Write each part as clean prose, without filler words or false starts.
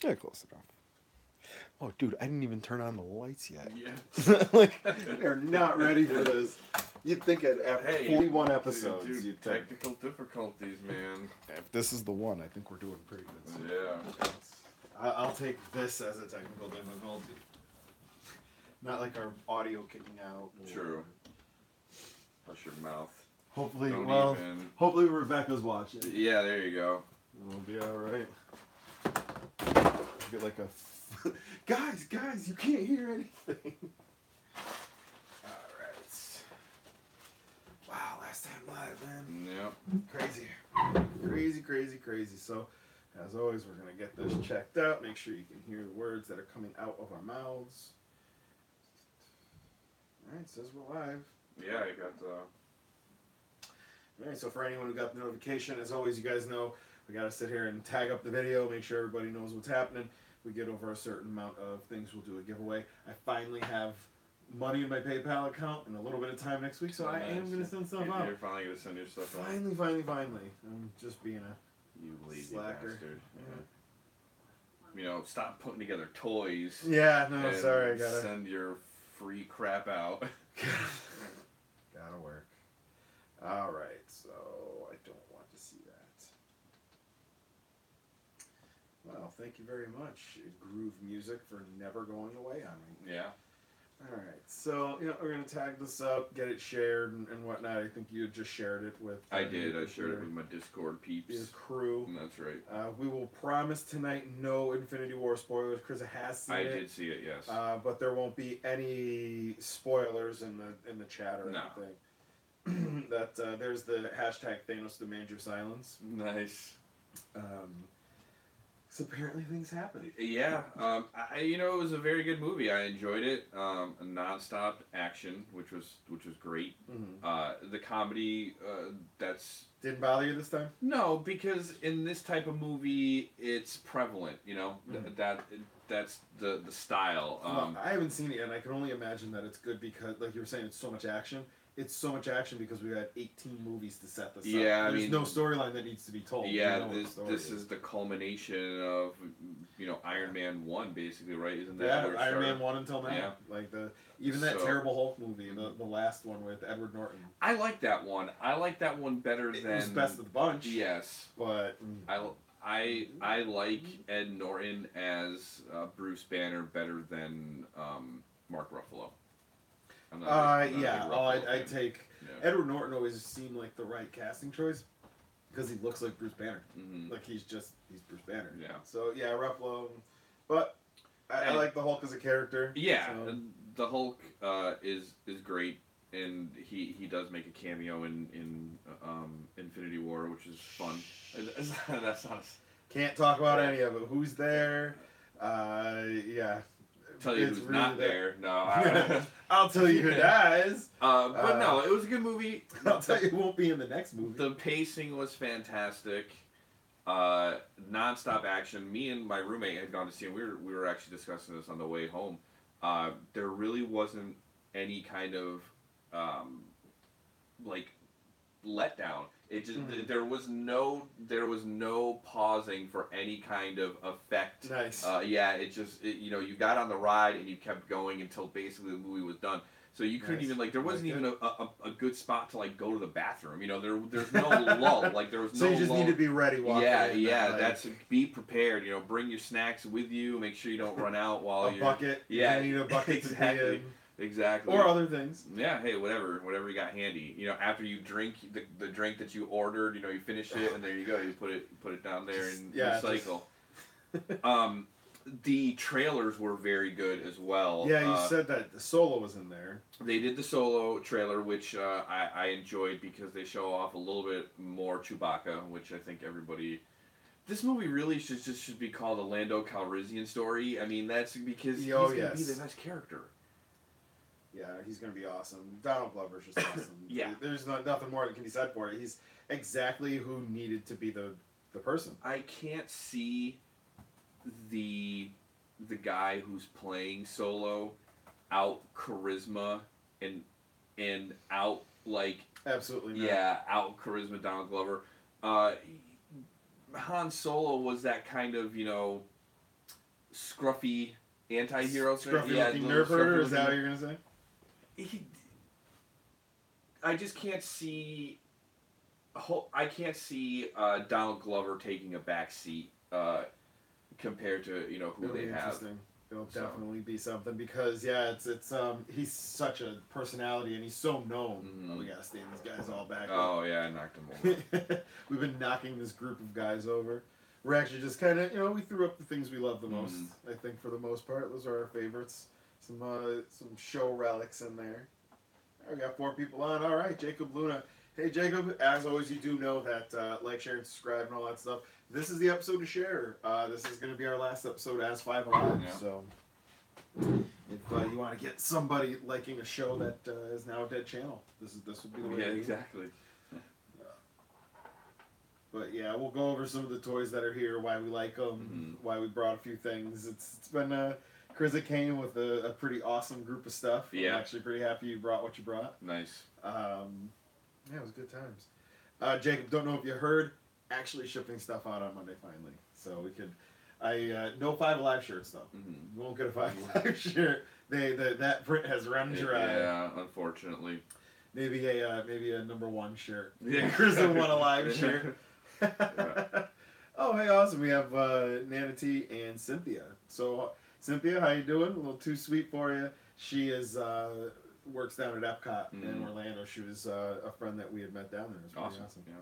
Yeah, close enough. Oh, dude, I didn't even turn on the lights yet. Yeah. Like, they're not ready for this. You'd think after Hey, 41 episodes, dude, you'd think. technical difficulties, man. If this is the one, I think we're doing pretty good. So Yeah. I'll take this as a technical difficulty. Not like our audio kicking out. True. Hush your mouth. Hopefully, Don't even. hopefully Rebecca's watching. Yeah, there you go. We'll be all right. Get like a guys, you can't hear anything. All right. Wow, last time live, man. Yep. Crazy. So, as always, we're gonna get this checked out. Make sure you can hear the words that are coming out of our mouths. All right, says we're live. Yeah, I got All right, so for anyone who got the notification, as always, you guys know we got to sit here and tag up the video, make sure everybody knows what's happening. We get over a certain amount of things, we'll do a giveaway. I finally have money in my PayPal account in a little bit of time next week, so I am going to send stuff out. You're finally going to send your stuff out. Finally. I'm just being a You lazy slacker. bastard. Yeah. You know, stop putting together toys. Yeah, no, sorry, I gotta send your free crap out. Gotta work. All right, so I don't want to see that. Well, thank you very much, Groove Music, for never going away on me. Yeah. All right, so we're gonna tag this up, get it shared and whatnot. I think you just shared it with. I did. I shared it with my Discord peeps. His crew. That's right. We will promise tonight no Infinity War spoilers. Chris has seen it. I did see it. Yes. But there won't be any spoilers in the chat or anything. That there's the hashtag Thanos demand your silence. Nice. So apparently things happen. Yeah, it was a very good movie. I enjoyed it. A non-stop action, which was great. Mm-hmm. The comedy, didn't bother you this time? No, because in this type of movie, it's prevalent. That's the style. Well, I haven't seen it, and I can only imagine that it's good because, like you were saying, it's so much action. It's so much action because we had 18 movies to set this up. There's no storyline that needs to be told. Yeah, this is the culmination of Iron Man 1, basically, right? Isn't that? Yeah, Iron Man 1 until now. Yeah. Like even that terrible Hulk movie, the last one with Edward Norton. I like that one. I like that one better than. It was best of the bunch. Yes, but I like Ed Norton as Bruce Banner better than Mark Ruffalo. I take Edward Norton always seemed like the right casting choice because he looks like Bruce Banner. Mm-hmm. Like he's Bruce Banner. Yeah. So yeah, Ruffalo, but I like the Hulk as a character. Yeah, so. The Hulk is great, and he does make a cameo in Infinity War, which is fun. That's not. Can't talk about any of it. Who's there? Yeah. Tell you it's who's really not there. No, I'll tell you who dies. But no, it was a good movie. I'll tell you, it won't be in the next movie. The pacing was fantastic. Non-stop action. Me and my roommate had gone to see it. We were actually discussing this on the way home. There really wasn't any kind of letdown. It just there was no pausing for any kind of effect. Nice. You got on the ride and you kept going until basically the movie was done. So you couldn't even there wasn't even a good spot to go to the bathroom. There's no lull. There was no. So you just lull. need to be ready. That's be prepared. Bring your snacks with you. Make sure you don't run out while you're. Bucket. Yeah, you need a bucket exactly. to be in. Exactly. Or other things. Yeah, hey, whatever you got handy. After you drink the drink that you ordered, you finish it, and there you go. You put it down there and recycle. The trailers were very good as well. Yeah, you said that the Solo was in there. They did the Solo trailer, which I enjoyed because they show off a little bit more Chewbacca, which I think everybody. This movie really should be called a Lando Calrissian story. I mean, that's because he's going to be the best character. Yeah, he's going to be awesome. Donald Glover's just awesome. Yeah. There's nothing more that can be said for it. He's exactly who needed to be the person. I can't see the guy who's playing Solo out charisma and out absolutely not. Yeah, out charisma Donald Glover. Han Solo was that kind of scruffy anti-hero thing. Scruffy Yeah, looking little nerf herder, scruffy is that what looking- you're gonna say? I just can't see. I can't see Donald Glover taking a back seat compared to who It'll they be have. interesting. It'll So. definitely be something because it's he's such a personality and he's so known. Mhm. Oh, we gotta stand these guys all back. Oh yeah, I knocked him over. We've been knocking this group of guys over. We're actually just kind of we threw up the things we love the most. I think for the most part, those are our favorites. Some show relics in there. We got 4 people on. All right, Jacob Luna. Hey, Jacob. As always, you do know that like, share, and subscribe, and all that stuff. This is the episode to share. This is going to be our last episode as 5Alive. Yeah. So, if you want to get somebody liking a show that is now a dead channel, this would be the way. Yeah, to do it. exactly. But yeah, we'll go over some of the toys that are here, why we like them, why we brought a few things. It's been Chris came with a pretty awesome group of stuff. Yeah. I'm actually pretty happy you brought what you brought. Nice. Yeah, it was good times. Jacob, don't know if you heard, actually shipping stuff out on Monday finally. So we could, no 5Alive shirts though. You won't get a 5Alive shirt. That print has run dry. Yeah, unfortunately. Maybe a number 1 shirt. Yeah. Chris a 1Alive shirt. Oh, hey, awesome. We have Nana T and Cynthia. So, Cynthia, how you doing? A little too sweet for you. She is works down at Epcot in Orlando. She was a friend that we had met down there. It was pretty awesome. Yeah.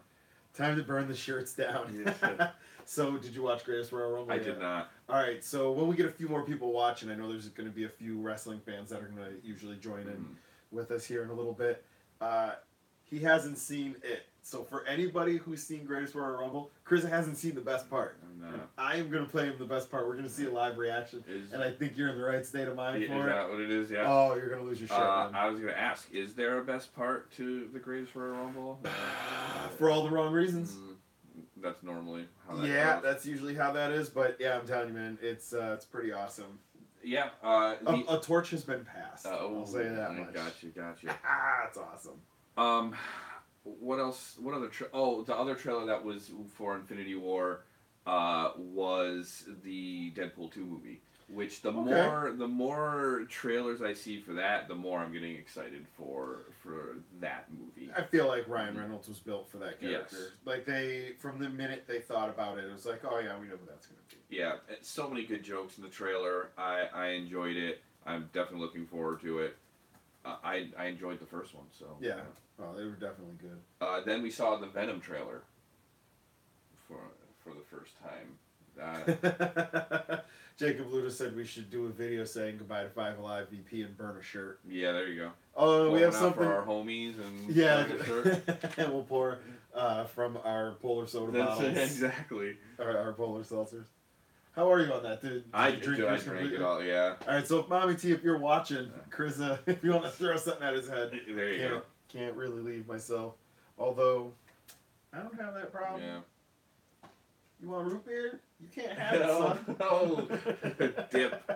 Time to burn the shirts down. Yeah. So, did you watch Greatest Royal Rumble? I did not. All right, so when we get a few more people watching, I know there's going to be a few wrestling fans that are going to usually join in with us here in a little bit. He hasn't seen it. So for anybody who's seen Greatest Royal Rumble, Chris hasn't seen the best part. I am going to play him the best part. We're going to see a live reaction. And I think you're in the right state of mind for it. Is that what it is? Yeah. Oh, you're going to lose your shit, man. I was going to ask, is there a best part to the Greatest Royal Rumble? For all the wrong reasons. That's normally how that goes. That's usually how that is. But yeah, I'm telling you, man, it's pretty awesome. Yeah. A torch has been passed. I'll say that much. Gotcha. That's awesome. What else? What other? The other trailer that was for Infinity War was the Deadpool 2 movie. Which the more trailers I see for that, the more I'm getting excited for that movie. I feel like Ryan Reynolds was built for that character. Yes. Like from the minute they thought about it, it was like, oh yeah, we know what that's gonna be. Yeah, so many good jokes in the trailer. I enjoyed it. I'm definitely looking forward to it. I enjoyed the first one, so yeah. Oh, they were definitely good. Then we saw the Venom trailer for the first time. Jacob Luda said we should do a video saying goodbye to 5AliveVP and burn a shirt. Yeah, there you go. Oh, we have out something for our homies and yeah, burn a shirt. and we'll pour from our polar soda bottles. Exactly. Our polar seltzers. How are you on that? Did I you drink drank yours it completely? all. Yeah. All right, so Mommy T, if you're watching, Chris, if you want to throw something at his head, There you go. Can't really leave myself. Although, I don't have that problem. Yeah. You want root beer? You can't have it, son. No. Dip.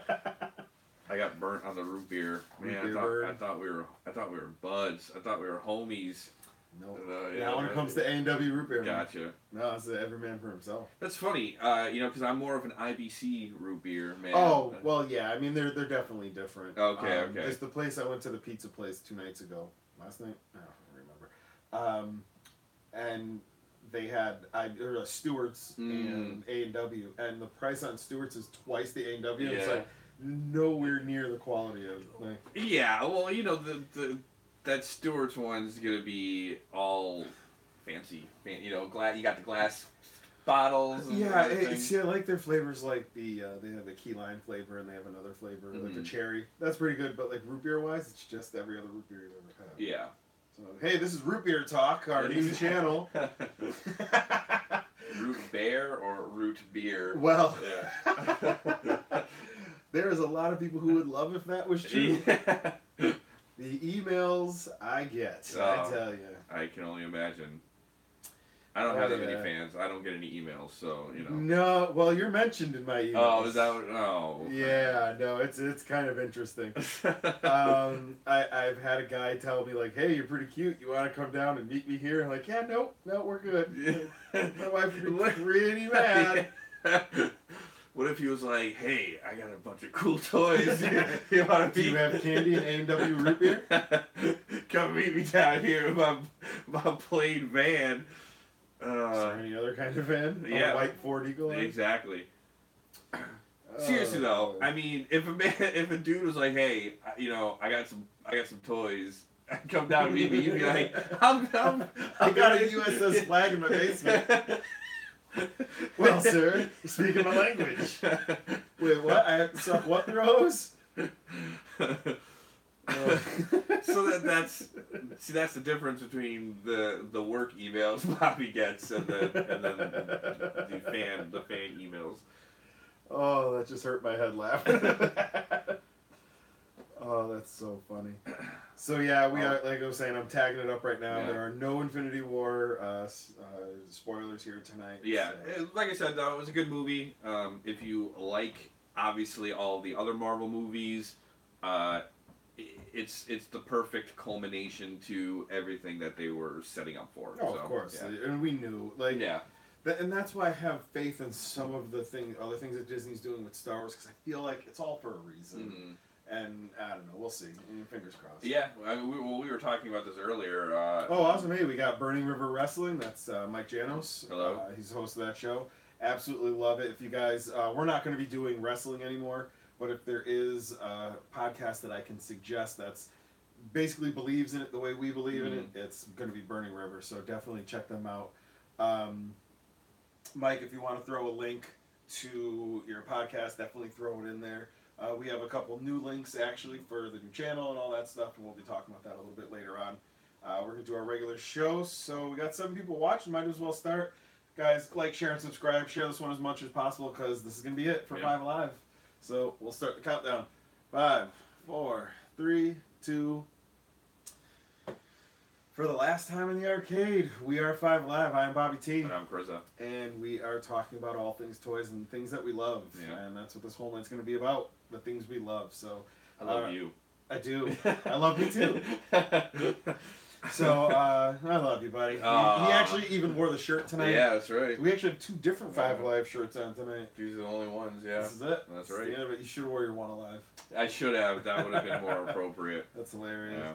I got burnt on the root beer. Man, I thought we were buds. I thought we were homies. No. Yeah, when it comes to A&W root beer, gotcha. Man. No, it's every man for himself. That's funny, because I'm more of an IBC root beer man. Oh, well, yeah. I mean, they're definitely different. Okay. There's the place I went to, the pizza place 2 nights ago. Last night? I don't remember. And they had Stewart's and A&W, and the price on Stewart's is twice the A&W. Yeah. It's like nowhere near the quality of like. Yeah, well, that Stewart's one's gonna be all fancy. You got the glass bottles. And I like their flavors. Like they have a key lime flavor, and they have another flavor like a cherry. That's pretty good. But like root beer wise, it's just every other root beer you've ever had. Yeah. So hey, this is Root Beer Talk, our new channel. Root bear or root beer? Well, yeah. there is a lot of people who would love if that was true. Yeah. The emails I get, I tell you. I can only imagine. I don't have that many fans. I don't get any emails, so No, well, you're mentioned in my emails. Oh, is that? Oh. Yeah, no, it's kind of interesting. I've had a guy tell me like, "Hey, you're pretty cute. You want to come down and meet me here?" I'm like, "Yeah, no, we're good." My wife would be pretty mad. What if he was like, "Hey, I got a bunch of cool toys. You want to Do you have candy and A&W root beer? Come meet me down here in my plain van." Is there any other kind of van? Yeah. A white Ford Eagle? Exactly. Seriously though, I mean, if a dude was like, "Hey, I got some toys. Come down and meet me," you'd be like, I got a USS flag in my basement. Well, sir, you're speaking my language. Wait, what? I have to suck what throws? So that's the difference between the work emails Bobby gets and then the fan emails. Oh, that just hurt my head laughing. Oh, that's so funny. So yeah, we are, like I was saying, I'm tagging it up right now. Yeah. There are no Infinity War spoilers here tonight. Yeah, so. like I said, though, it was a good movie. If you like, obviously, all the other Marvel movies, it's the perfect culmination to everything that they were setting up for. Oh, so, of course, yeah. and we knew, like, yeah. And that's why I have faith in some of the other things that Disney's doing with Star Wars, because I feel like it's all for a reason. Mm-hmm. And I don't know, we'll see. Fingers crossed. Yeah, I mean, we were talking about this earlier. Oh, awesome! Hey, we got Burning River Wrestling. That's Mike Janos. Hello. He's the host of that show. Absolutely love it. If you guys, we're not going to be doing wrestling anymore, but if there is a podcast that I can suggest that's basically believes in it the way we believe in it, it's going to be Burning River. So definitely check them out. Mike, if you want to throw a link to your podcast, definitely throw it in there. We have a couple new links actually for the new channel and all that stuff, and we'll be talking about that a little bit later on. We're going to do our regular show, so we got 7 people watching, might as well start. Guys, like, share, and subscribe. Share this one as much as possible, because this is going to be it for 5 Alive. So we'll start the countdown. 5, 4, 3, 2. For the last time in the arcade, we are 5 Alive. I am Bobby T. And I'm Carissa. And we are talking about all things toys and things that we love. Yeah. And that's what this whole night's going to be about, the things we love. So I love you. I do. I love you too. So I love you, buddy. He actually even wore the shirt tonight. Yeah, that's right. We actually have 2 different 5 Alive shirts on tonight. These are the only ones, yeah. This is it. That's right. Yeah, but you should have wore your 1 Alive. I should have. That would have been more appropriate. That's hilarious. Yeah.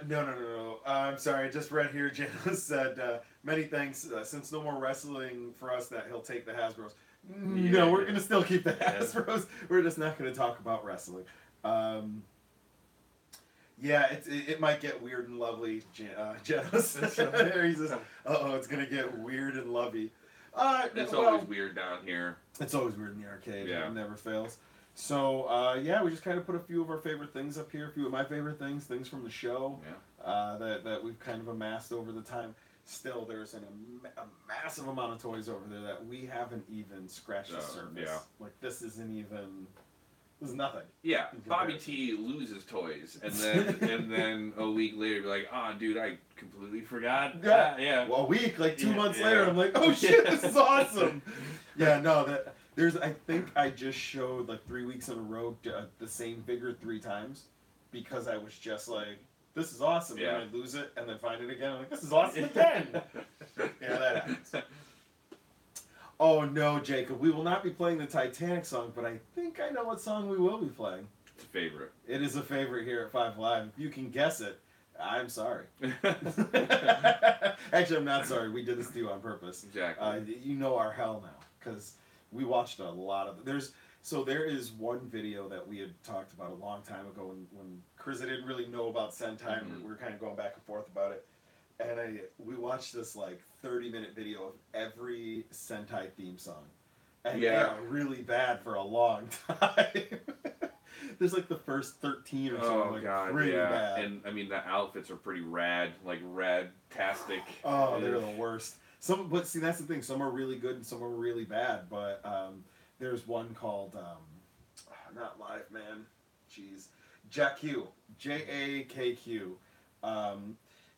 No. I'm sorry. I just read here. Janice said, many thanks. Since no more wrestling for us, that he'll take the Hasbros. No, we're going to still keep the Hasbros. We're just not going to talk about wrestling. Yeah, it might get weird and lovely, Janice. He says, it's going to get weird and lovey. It's always weird down here. It's always weird in the arcade. Yeah. It never fails. So, we just kind of put a few of our favorite things up here, a few of my favorite things from the show that we've kind of amassed over the time. Still, there's a massive amount of toys over there that we haven't even scratched the surface. Yeah. Like, this isn't nothing. Yeah, Bobby T loses toys, and then a week later, be like, "Oh, dude, I completely forgot." Yeah. Well, a week, like 2 months later, I'm like, "Oh shit, this is awesome!" Yeah, no, I think I just showed like 3 weeks in a row the same figure 3 times, because I was just like, "This is awesome," and then I lose it and then find it again. I'm like, "This is awesome again." Yeah, that happens. Oh no, Jacob, we will not be playing the Titanic song, but I think I know what song we will be playing. It's a favorite. It is a favorite here at 5 Live. If you can guess it, I'm sorry. Actually, I'm not sorry. We did this to you on purpose. Exactly. You know our hell now, because we watched a lot of... There is one video that we had talked about a long time ago when Chris didn't really know about Sentai, and we were kind of going back and forth about it. And we watched this like 30-minute video of every Sentai theme song. And they are really bad for a long time. There's like the first 13 or something, pretty bad. And I mean, the outfits are pretty rad, like rad-tastic. Oh, they're the worst. But see, that's the thing. Some are really good and some are really bad. But there's one called, not Live Man, jeez, JAKQ, JAKQ.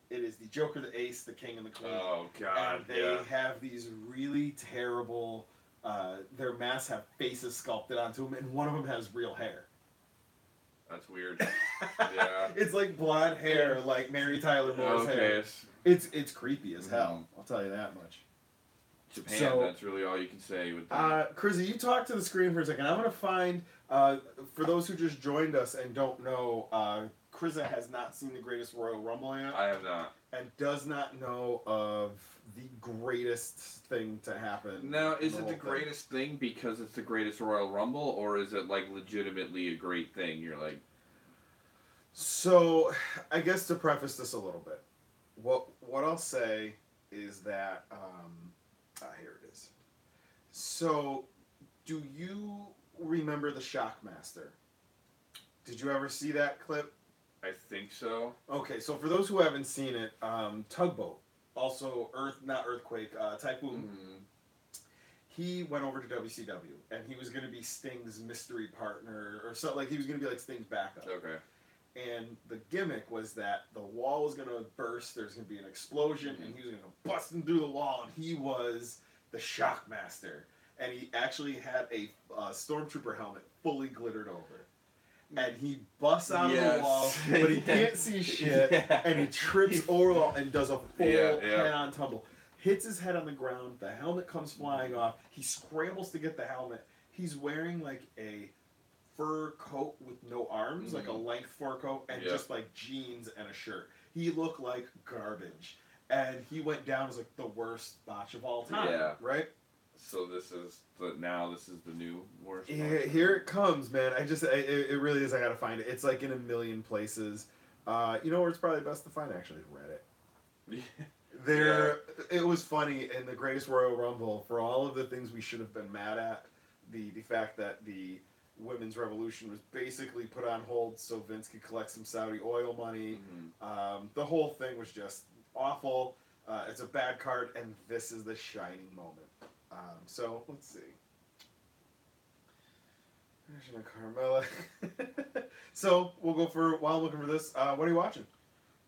It is the Joker, the Ace, the King, and the Queen. Oh, God, and they have these really terrible, their masks have faces sculpted onto them, and one of them has real hair. That's weird. Yeah. It's like blonde hair, like Mary Tyler Moore's hair. It's creepy as hell, I'll tell you that much. Japan. So, That's really all you can say with that. Chrissy, you talk to the screen for a second. I'm going to find, for those who just joined us and don't know, Krista has not seen the Greatest Royal Rumble yet. I have not. And does not know of the greatest thing to happen. Now, is it the greatest thing because it's the Greatest Royal Rumble, or is it, like, legitimately a great thing? You're like... So, I guess to preface this a little bit, what I'll say is that, here it is. So, do you remember the Shockmaster? Did you ever see that clip? I think so. Okay, so for those who haven't seen it, Tugboat, also Typhoon, he went over to WCW, and he was going to be Sting's mystery partner, or something, like he was going to be like Sting's backup. Okay. And the gimmick was that the wall was going to burst, there's going to be an explosion, and he was going to bust him through the wall, and he was the Shockmaster. And he actually had a Stormtrooper helmet fully glittered over. And he busts out of the wall, but he can't see shit, and he trips over the wall and does a full head-on tumble. Hits his head on the ground, the helmet comes flying off, he scrambles to get the helmet. He's wearing like a fur coat with no arms, like a length fur coat, and just like jeans and a shirt. He looked like garbage. And he went down as like the worst botch of all time, right? So this is the new worst. Yeah, here it comes, man. It really is. I gotta find it. It's like in a million places. You know where it's probably best to find? Actually, Reddit. It was funny in the Greatest Royal Rumble, for all of the things we should have been mad at, the fact that the women's revolution was basically put on hold so Vince could collect some Saudi oil money. The whole thing was just awful. It's a bad card, and this is the shining moment. So let's see. Carmella. So we'll go for, while I'm looking for this. What are you watching?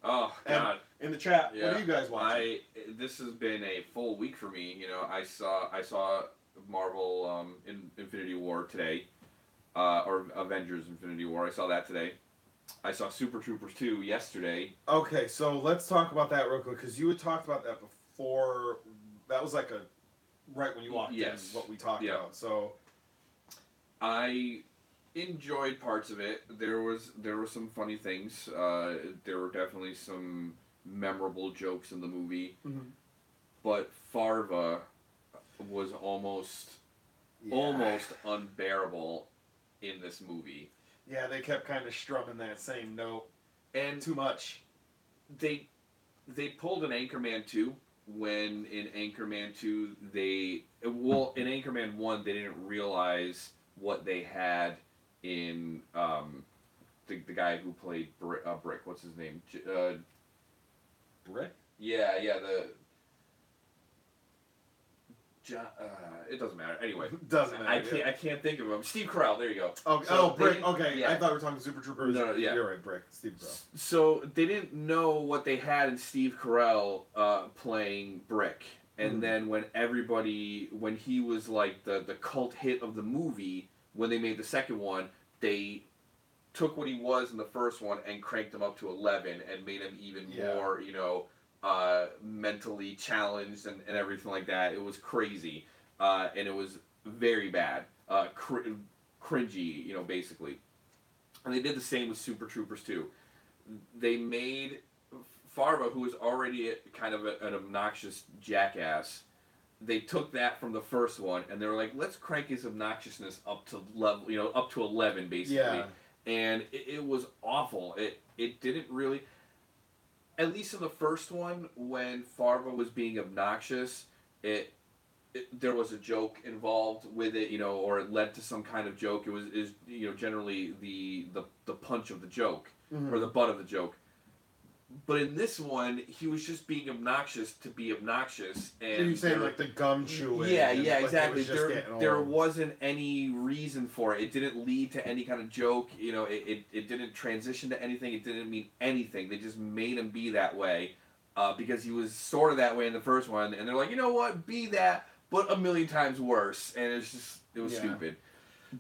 Oh God! And in the chat, what are you guys watching? This has been a full week for me. You know, I saw Marvel Infinity War today, or Avengers Infinity War. I saw that today. I saw Super Troopers 2 yesterday. Okay, so let's talk about that real quick, because you had talked about that before. That was like right when you walked in, what we talked about. So I enjoyed parts of it. There were some funny things. There were definitely some memorable jokes in the movie. But Farva was almost unbearable in this movie. Yeah, they kept kind of strumming that same note. And too much. They pulled an Anchorman 2 when in Anchorman 2 in Anchorman 1 they didn't realize what they had in the guy who played Brick. What's his name? Brick? Yeah, it doesn't matter. Anyway, doesn't matter. I can't think of him. Steve Carell. There you go. Brick. Okay, I thought we were talking Super Troopers. No, you're right. Brick. Steve Carell. So they didn't know what they had in Steve Carell playing Brick, and then when he was like the cult hit of the movie, when they made the second one, they took what he was in the first one and cranked him up to 11 and made him even more, mentally challenged and everything like that. It was crazy, and it was very bad, cringy, basically. And they did the same with Super Troopers 2. They made Farva, who was already kind of an obnoxious jackass, they took that from the first one and they were like, let's crank his obnoxiousness up to level, up to 11 basically. Yeah. And it was awful. It didn't really, at least in the first one, when Farva was being obnoxious, there was a joke involved with it, or it led to some kind of joke. It was generally the punch of the joke, or the butt of the joke. But in this one, he was just being obnoxious to be obnoxious. And so you're saying like the gum chewing? Yeah, exactly. There wasn't any reason for it. It didn't lead to any kind of joke. It didn't transition to anything. It didn't mean anything. They just made him be that way because he was sort of that way in the first one. And they're like, you know what? Be that, but a million times worse. And it was stupid.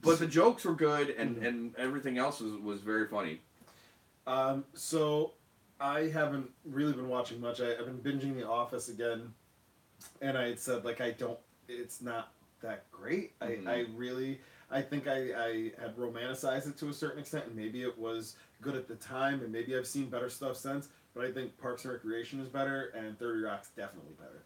But the jokes were good, and everything else was very funny. So I haven't really been watching much. I've been binging The Office again. and I had said like it's not that great. I think I had romanticized it to a certain extent, and maybe it was good at the time, and maybe I've seen better stuff since. But I think Parks and Recreation is better, and 30 Rock's definitely better.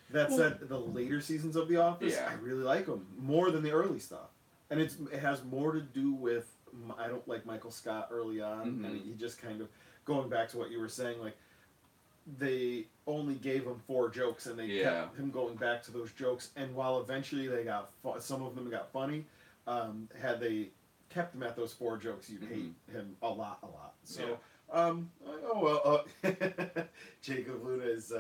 That said, the later seasons of The Office, I really like them more than the early stuff, and it has more to do with I don't like Michael Scott early on, and he just kind of going back to what you were saying, like they only gave him 4 jokes, and they kept him going back to those jokes. And while eventually they got some of them got funny, had they kept him at those 4 jokes, you'd hate him a lot. So. Jacob Luna is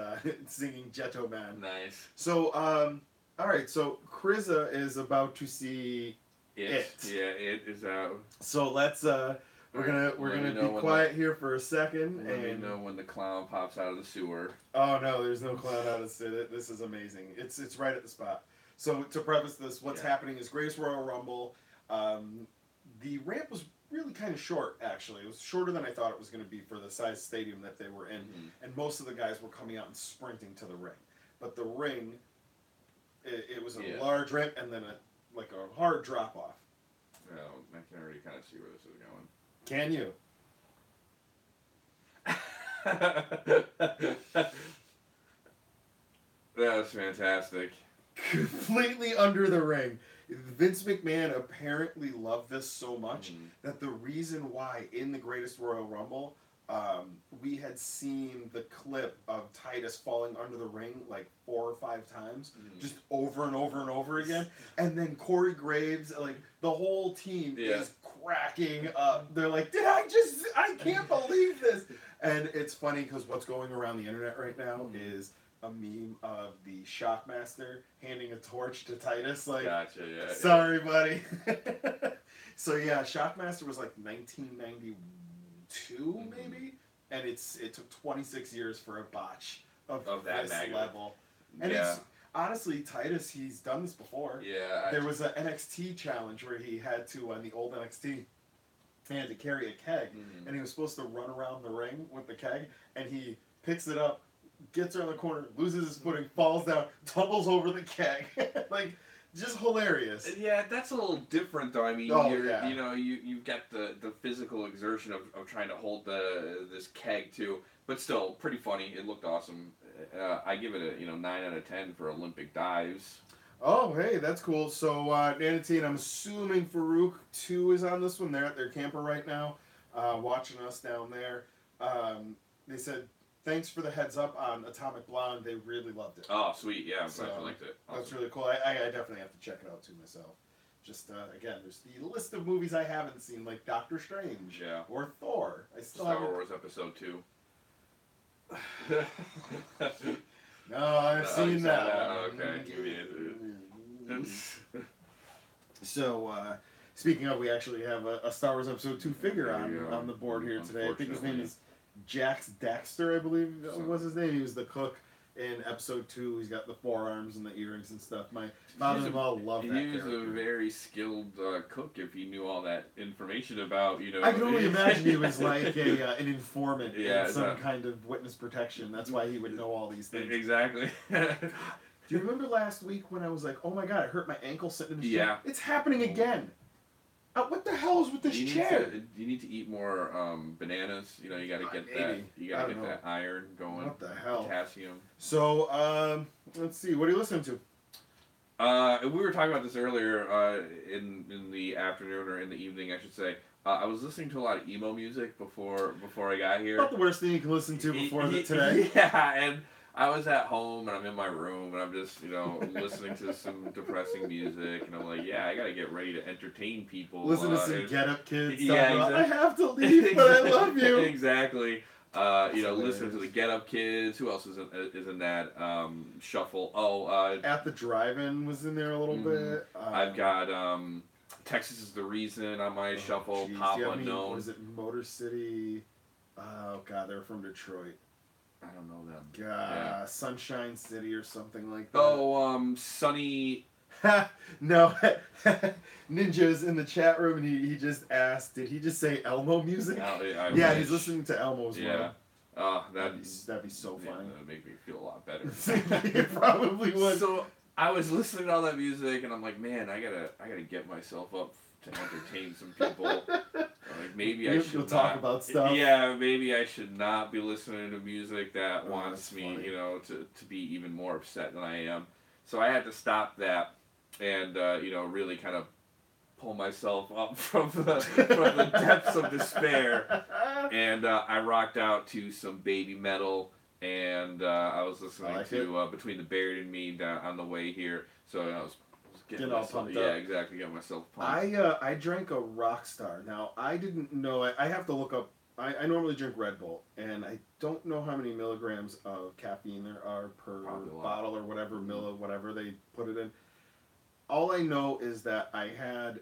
singing Jetto Man. Nice. So, all right. So, Kriza is about to see it. Yeah, it is out. So let's we're gonna be quiet here for a second. Let me know when the clown pops out of the sewer. Oh no, there's no clown out of it. This is amazing. It's right at the spot. So to preface this, what's happening is Greatest Royal Rumble. The ramp was really kind of short, actually. It was shorter than I thought it was going to be for the size stadium that they were in. And most of the guys were coming out and sprinting to the ring. But the ring, it was a large ramp and then a hard drop-off. Well, I can already kind of see where this is going. Can you? That was fantastic. Completely under the ring. Vince McMahon apparently loved this so much that the reason why in the Greatest Royal Rumble, we had seen the clip of Titus falling under the ring like 4 or 5 times, just over and over and over again. And then Corey Graves, like the whole team is cracking up. They're like, I can't believe this. And it's funny because what's going around the internet right now is a meme of the Shockmaster handing a torch to Titus, like, gotcha, sorry, buddy. So yeah, Shockmaster was like 1992 maybe, and it took 26 years for a botch of that this level. And it's honestly Titus. He's done this before. Yeah, there was an NXT challenge where he had to on the old NXT. He had to carry a keg, and he was supposed to run around the ring with the keg, and he picks it up, gets around the corner, loses his footing, falls down, tumbles over the keg. Like, just hilarious. Yeah, that's a little different though. I mean, you know, you get the physical exertion of trying to hold this keg too, but still pretty funny. It looked awesome. I give it a 9 out of 10 for Olympic dives. Oh, hey, that's cool. So, Nanatine, I'm assuming Farouk too is on this one. They're at their camper right now, watching us down there. They said, thanks for the heads up on Atomic Blonde. They really loved it. Oh, sweet. Yeah, I'm glad you liked it. Awesome. That's really cool. I definitely have to check it out, too, myself. Just, again, there's the list of movies I haven't seen, like Doctor Strange. Or Thor. Star Wars Episode 2. No, I've seen that one. Okay, give me it. So, speaking of, we actually have a Star Wars Episode 2 figure on the board here today. I think his name is Jax Daxter, I believe was his name. He was the cook in Episode 2. He's got the forearms and the earrings and stuff. My father-in-law loved that character. He was a very skilled cook if he knew all that information about, I can only imagine he was like an informant in some kind of witness protection. That's why he would know all these things. Exactly. Do you remember last week when I was like, oh my god, I hurt my ankle sitting in the chair? It's happening again. What the hell is with this chair? You need to eat more bananas. You gotta get that. You gotta get that iron going. What the hell? Potassium. So, let's see. What are you listening to? We were talking about this earlier in the afternoon or in the evening, I should say. I was listening to a lot of emo music before I got here. Not the worst thing you can listen to before today. Yeah, and I was at home and I'm in my room and I'm just, listening to some depressing music and I'm like, I gotta get ready to entertain people. Listen to some Get Up Kids. Yeah, exactly. I have to leave, but I love you. Exactly. Listen to the Get Up Kids. Who else is in that shuffle? At the Drive-In was in there a little bit. I've got Texas Is the Reason on my shuffle. Geez. Pop Unknown. Was it Motor City? Oh god, they're from Detroit. I don't know them. Sunshine City or something like that. Sunny. No. Ninja's in the chat room and he just asked, did he just say Elmo music? Yeah, he's listening to Elmo's one. that'd be so funny. That'd make me feel a lot better. It probably would. So I was listening to all that music, and I'm like, man, I gotta get myself up to entertain some people. Like maybe I should You'll talk about stuff. Yeah, maybe I should not be listening to music that Oh, wants that's me, funny. to be even more upset than I am. So I had to stop that, and really kind of pull myself up from the depths of despair. And I rocked out to some baby metal, and I was listening to Between the Buried and Me on the way here. So I was getting all myself, pumped yeah, up. exactly, getting myself pumped. I drank a Rockstar. Now I didn't know. I have to look up. I normally drink Red Bull, and I don't know how many milligrams of caffeine there are per bottle or whatever whatever they put it in. All I know is that I had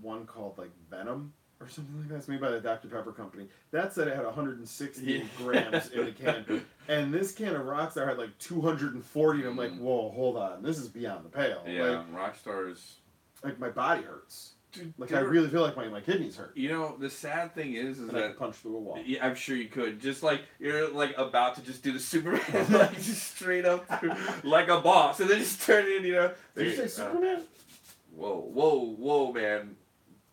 one called like Venom or something like that. It's made by the Dr. Pepper company. That said it had 160 grams in the can. And this can of Rockstar had like 240. And I'm like, whoa, hold on. This is beyond the pale. Yeah, Rockstar's... Like, my body hurts. Dude, like, I really feel like my kidneys hurt. The sad thing is and that... I could punch through a wall. Yeah, I'm sure you could. Just like, you're like about to just do the Superman, like just straight up through, like a boss. And then just turn it, Did you say Superman? Whoa, man.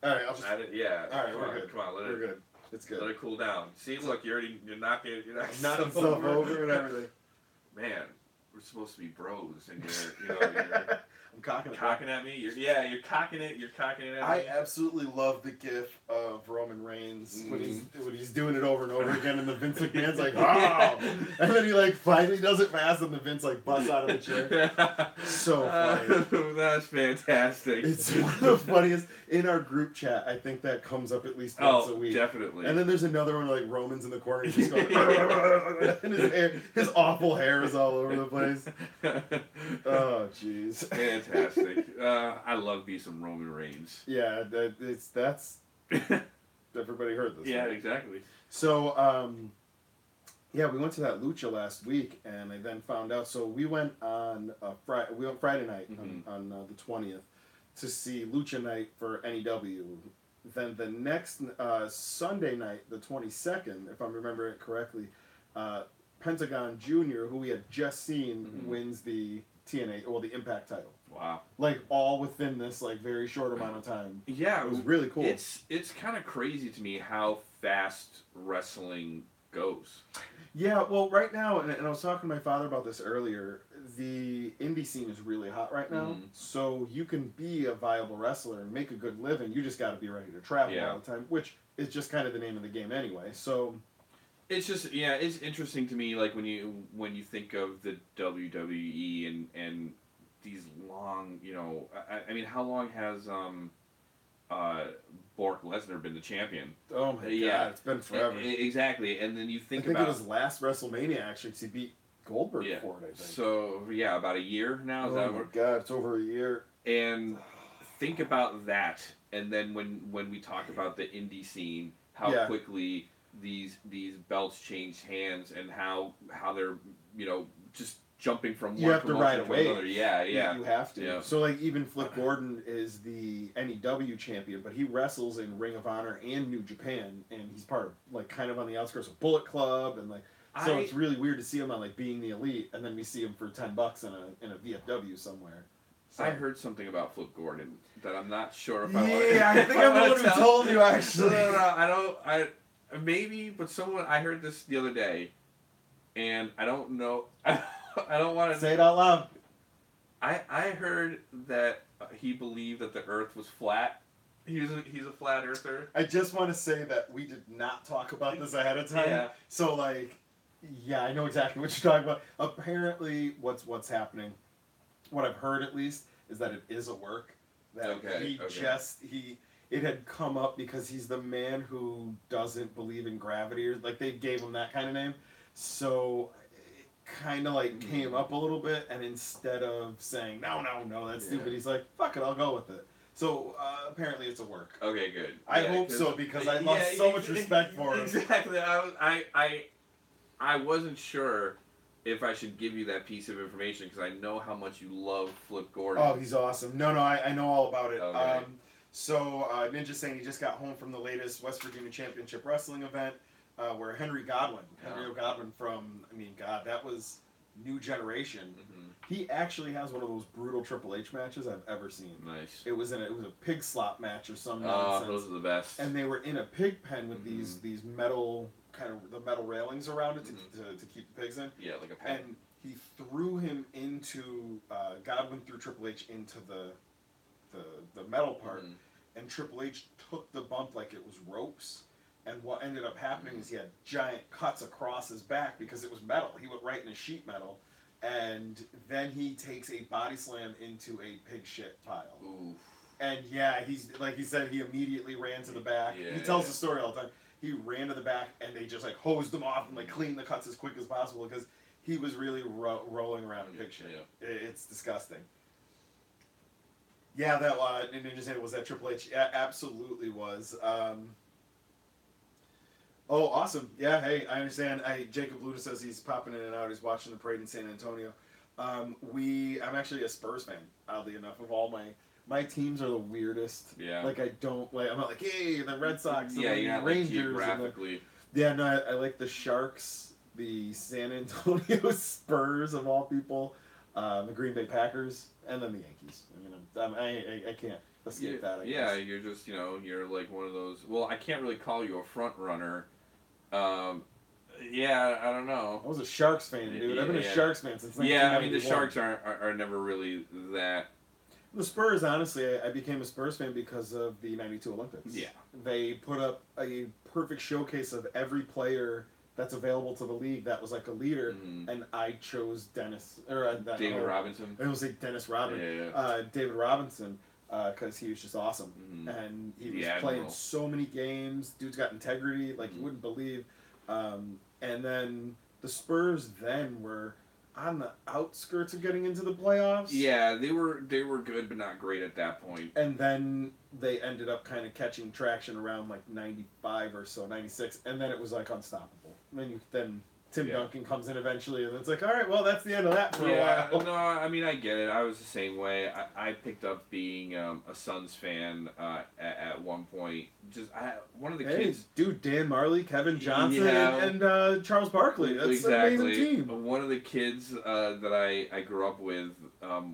Alright, I'll just... Yeah. Alright, we're good. Come on, we're good. It's good. Let it cool down. See, look, you're knocking stuff over and everything. Man, we're supposed to be bros, and you're I'm cocking at me. You're cocking it. You're cocking it at me. I absolutely love the gif of Roman Reigns when he's doing it over and over again, and the Vince McMahon's like, oh, and then he like finally does it fast, and the Vince like busts out of the chair. So funny. That's fantastic. It's one of the funniest in our group chat. I think that comes up at least once a week. Definitely. And then there's another one like Roman's in the corner, he's just going, and his awful hair is all over the place. Oh, jeez. Fantastic. I love me some Roman Reigns. Yeah, that's everybody heard this. Yeah, right? Exactly. So, we went to that lucha last week, and I then found out. So we went on Friday. We went Friday night on the 20th to see Lucha Night for NEW. Then the next Sunday night, the 22nd, if I'm remembering it correctly, Pentagon Jr., who we had just seen, wins the TNA, or the Impact title. Wow. Like, all within this, like, very short amount of time. Yeah. It was really cool. It's kind of crazy to me how fast wrestling goes. Yeah, well, right now, and I was talking to my father about this earlier, the indie scene is really hot right now. So you can be a viable wrestler and make a good living. You just got to be ready to travel all the time, which is just kind of the name of the game anyway. So... It's just, it's interesting to me, like, when you think of the WWE and these long, I mean, how long has Brock Lesnar been the champion? Oh my god, it's been forever. Exactly, and then you think about... I think it was last WrestleMania, actually, 'cause he beat Goldberg for it, I think. So, about a year now? Oh my god, it's over a year. And think about that, and then when we talk about the indie scene, how quickly... These belts change hands, and how they're just jumping from one promotion to another. Yeah. You have to. Yeah. So like even Flip Gordon is the NEW champion, but he wrestles in Ring of Honor and New Japan, and he's part of like kind of on the outskirts of Bullet Club, and like so it's really weird to see him on like Being the Elite, and then we see him for $10 in a VFW somewhere. So. I heard something about Flip Gordon that I'm not sure if I want to. Yeah, I think I'm the one who told you actually. No, I don't. Maybe, but I heard this the other day, and I don't know. I don't want to say it out loud. I heard that he believed that the Earth was flat. He's a flat earther. I just want to say that we did not talk about this ahead of time. Yeah. So like, I know exactly what you're talking about. Apparently, what's happening, what I've heard at least, is that it is a work. That it had come up because he's the man who doesn't believe in gravity, or like they gave him that kind of name. So it kind of like came up a little bit, and instead of saying no, that's stupid, he's like, fuck it, I'll go with it. So apparently it's a work. Okay, good. I hope so, because I lost so much respect for him. Exactly. I wasn't sure if I should give you that piece of information, because I know how much you love Flip Gordon. Oh, he's awesome. No, I know all about it. Okay. So Ninja's saying he just got home from the latest West Virginia Championship Wrestling event. where Henry Godwin, Yeah. Henry Godwin from, I mean, God, that was New Generation. Mm-hmm. He actually has one of those brutal Triple H matches I've ever seen. Nice. It was a pig slop match or some Oh, nonsense. those are the best. And they were in a pig pen with Mm-hmm. these metal the metal railings around it Mm-hmm. to keep the pigs in. Yeah, like a pen. And he threw him into Godwin threw Triple H into the metal part, Mm-hmm. and Triple H took the bump like it was ropes. And what ended up happening is he had giant cuts across his back because it was metal. He went right into sheet metal, and then he takes a body slam into a pig shit pile. Ooh. And yeah, he's like he said, he immediately ran to the back. Yeah, He tells the story all the time. He ran to the back, and they just like hosed him off and like cleaned the cuts as quick as possible because he was really rolling around in pig shit. Yeah. It's disgusting. Yeah, that and Ninja said was that Triple H. Yeah, absolutely was. Oh, awesome. Yeah, hey, I understand. Jacob Luda says he's popping in and out. He's watching the parade in San Antonio. I'm actually a Spurs fan, oddly enough. Of all my teams are the weirdest. Yeah. Like, I don't, like, I'm not like, hey, the Red Sox, Yeah, the you're not Rangers. like geographically. Yeah, no, I like the Sharks, the San Antonio Spurs, of all people, the Green Bay Packers, and then the Yankees. I mean, I can't escape that, I Yeah, guess. you're just, you're like one of those. Well, I can't really call you a front runner. Yeah, I don't know. I was a Sharks fan, dude. I've been a Sharks fan since 1991. Yeah, I mean, the Sharks are never really that. The Spurs, honestly, I became a Spurs fan because of the 92 Olympics. Yeah. They put up a perfect showcase of every player that's available to the league that was like a leader, and I chose David Robinson. I was like Dennis Robinson. Yeah. David Robinson, because he was just awesome. Mm-hmm. And he The was Admiral. playing so many games. Dude's got integrity like you wouldn't believe. And then the Spurs then were on the outskirts of getting into the playoffs. Yeah, they were good, but not great at that point. And then they ended up kind of catching traction around like 95 or so, 96, and then it was like unstoppable. And then Tim Duncan comes in eventually, and it's like, all right, well, that's the end of that for a while. No, I mean, I get it. I was the same way. I picked up being a Suns fan at one point. One of the kids... Dude, Dan Marley, Kevin Johnson, Yeah. and Charles Barkley. That's an amazing team. One of the kids that I grew up with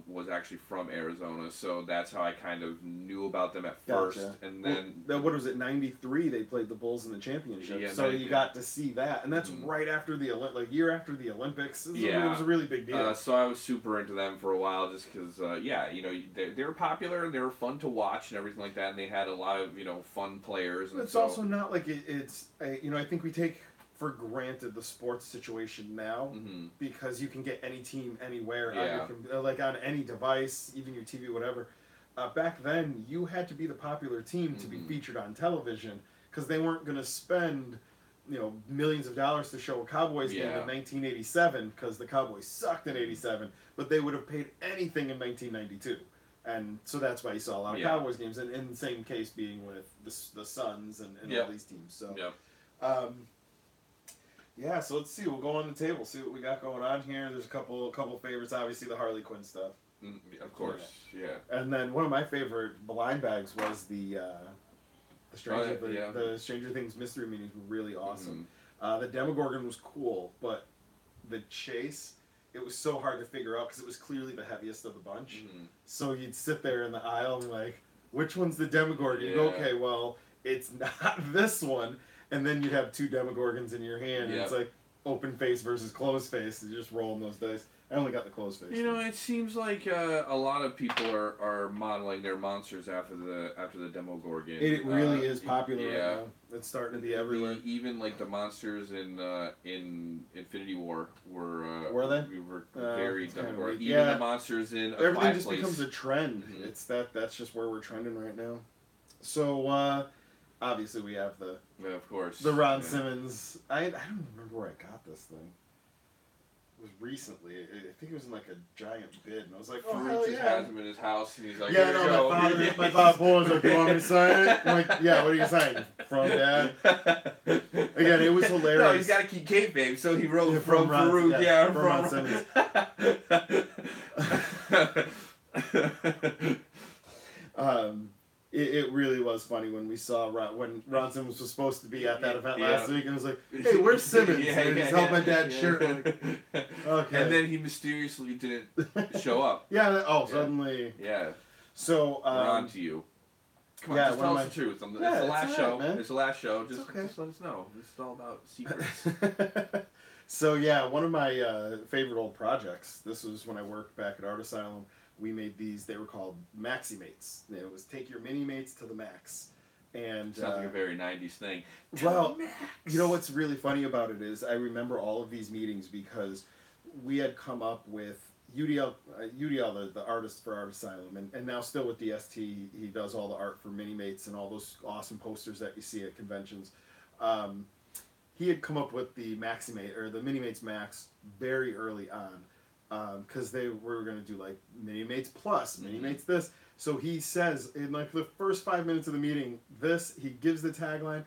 was actually from Arizona, so that's how I kind of knew about them at first. And then... what was it, 93, they played the Bulls in the championship. Yeah, so you got to see that. And that's right after the year after the Olympics. It was a really big deal. So I was super into them for a while just because, they were popular and they were fun to watch and everything like that, and they had a lot of, fun players. And it's also not like I think we take for granted the sports situation now because you can get any team anywhere, like on any device, even your TV, whatever. Back then, you had to be the popular team to be featured on television because they weren't going to spend millions of dollars to show a Cowboys game in 1987 because the Cowboys sucked in '87, but they would have paid anything in 1992. And so that's why you saw a lot of Cowboys games, and in the same case being with the Suns and all these teams. So, so let's see. We'll go on the table, see what we got going on here. There's a couple favorites, obviously the Harley Quinn stuff. Of course, yeah. And then one of my favorite blind bags was the Stranger Things mystery meetings were really awesome. The Demogorgon was cool, but the chase, it was so hard to figure out because it was clearly the heaviest of the bunch. So you'd sit there in the aisle and like, which one's the Demogorgon? You go, okay, well, it's not this one. And then you'd have two Demogorgons in your hand. And it's like open face versus closed face. And you're just rolling those dice. I only got the closed face. It seems like a lot of people are modeling their monsters after the Demogorgon. It really is popular right now. It's starting to be everywhere. Even like the monsters in Infinity War were they? We were very Demogorgon. Even the monsters in everything just becomes a trend. It's that's just where we're trending right now. So obviously we have the Ron Simmons. I don't remember where I got this thing. It was recently. I think it was in like a giant bid, and I was like, "Oh hell just has him in his house, and he's like, yeah, no, my father was like, "You want me to sign it?" I'm like, "Yeah, what are you signing from, Dad?" Again, it was hilarious. No, he's got to keep kayfabe, so he wrote from Ron, Farouk, from Ron Simmons. It really was was funny when we saw when Ron Simmons was supposed to be at that event Yeah. last week, and it was like, "Hey, where's Simmons?" And he's held my dad's shirt. Like, okay. And then he mysteriously didn't show up. Yeah. Oh, suddenly. Yeah. So. We're on to you. Come on, just tell us the truth. It's the last show. Man. It's the last show. Just okay. just let us know. This is all about secrets. So yeah, one of my favorite old projects. This was when I worked back at Art Asylum. We made these. They were called Maxi Mates. It was take your mini mates to the max. And sounds like a very '90s thing. Well, you know what's really funny about it is I remember all of these meetings because we had come up with UDL, the artist for Art Asylum, and now still with DST, he does all the art for Mini Mates and all those awesome posters that you see at conventions. He had come up with the Maximate or the Mini Mates Max very early on, because they were going to do like Mini Mates Plus, Mini Mates this. So he says in like the first 5 minutes of the meeting, he gives the tagline.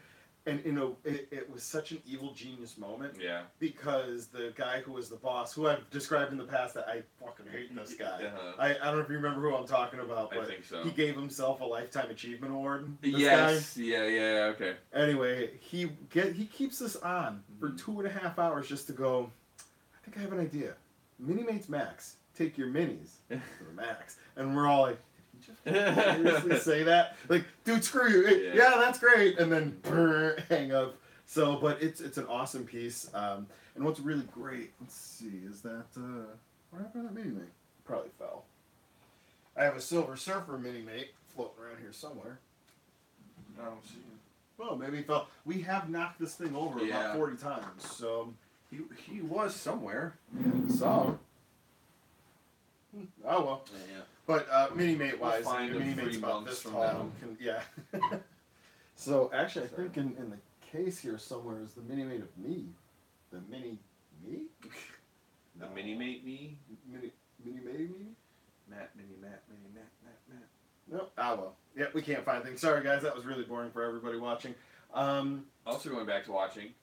And it was such an evil genius moment. Yeah. Because the guy who was the boss, who I've described in the past, that I fucking hate this guy. Uh-huh. I don't know if you remember who I'm talking about, but I think so. He gave himself a lifetime achievement award. Yes. Guy. Yeah. Okay. Anyway, he keeps us on for 2.5 hours just to go. I think I have an idea. Mini Mates Max. Take your minis to the max, and we're all like. Seriously say that? Like, dude, screw you. Yeah, that's great. And then hang up. So, but it's an awesome piece. And what's really great, let's see, is that what happened to that mini mate? Probably fell. I have a Silver Surfer mini mate floating around here somewhere. I don't see it. Well, maybe he fell. We have knocked this thing over about 40 times. So he was somewhere. So. Oh well. Yeah. But mini mate wise, We'll find mini him mate's 3 about months this from tall. now. Yeah. So actually, I think in the case here somewhere is the mini mate of me. The mini me? The mini mate me? Mini mate me? Matt. No. Ah well. Yeah, we can't find things. Sorry guys, that was really boring for everybody watching. Also going back to watching,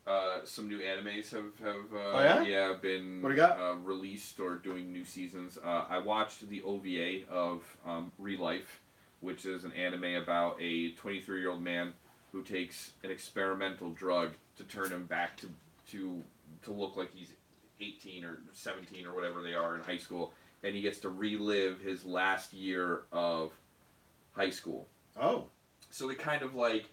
some new animes have been What do you got? released or doing new seasons. I watched the OVA of Real Life, which is an anime about a 23-year-old man who takes an experimental drug to turn him back to look like he's 18 or 17 or whatever they are in high school, and he gets to relive his last year of high school. Oh. So they kind of like.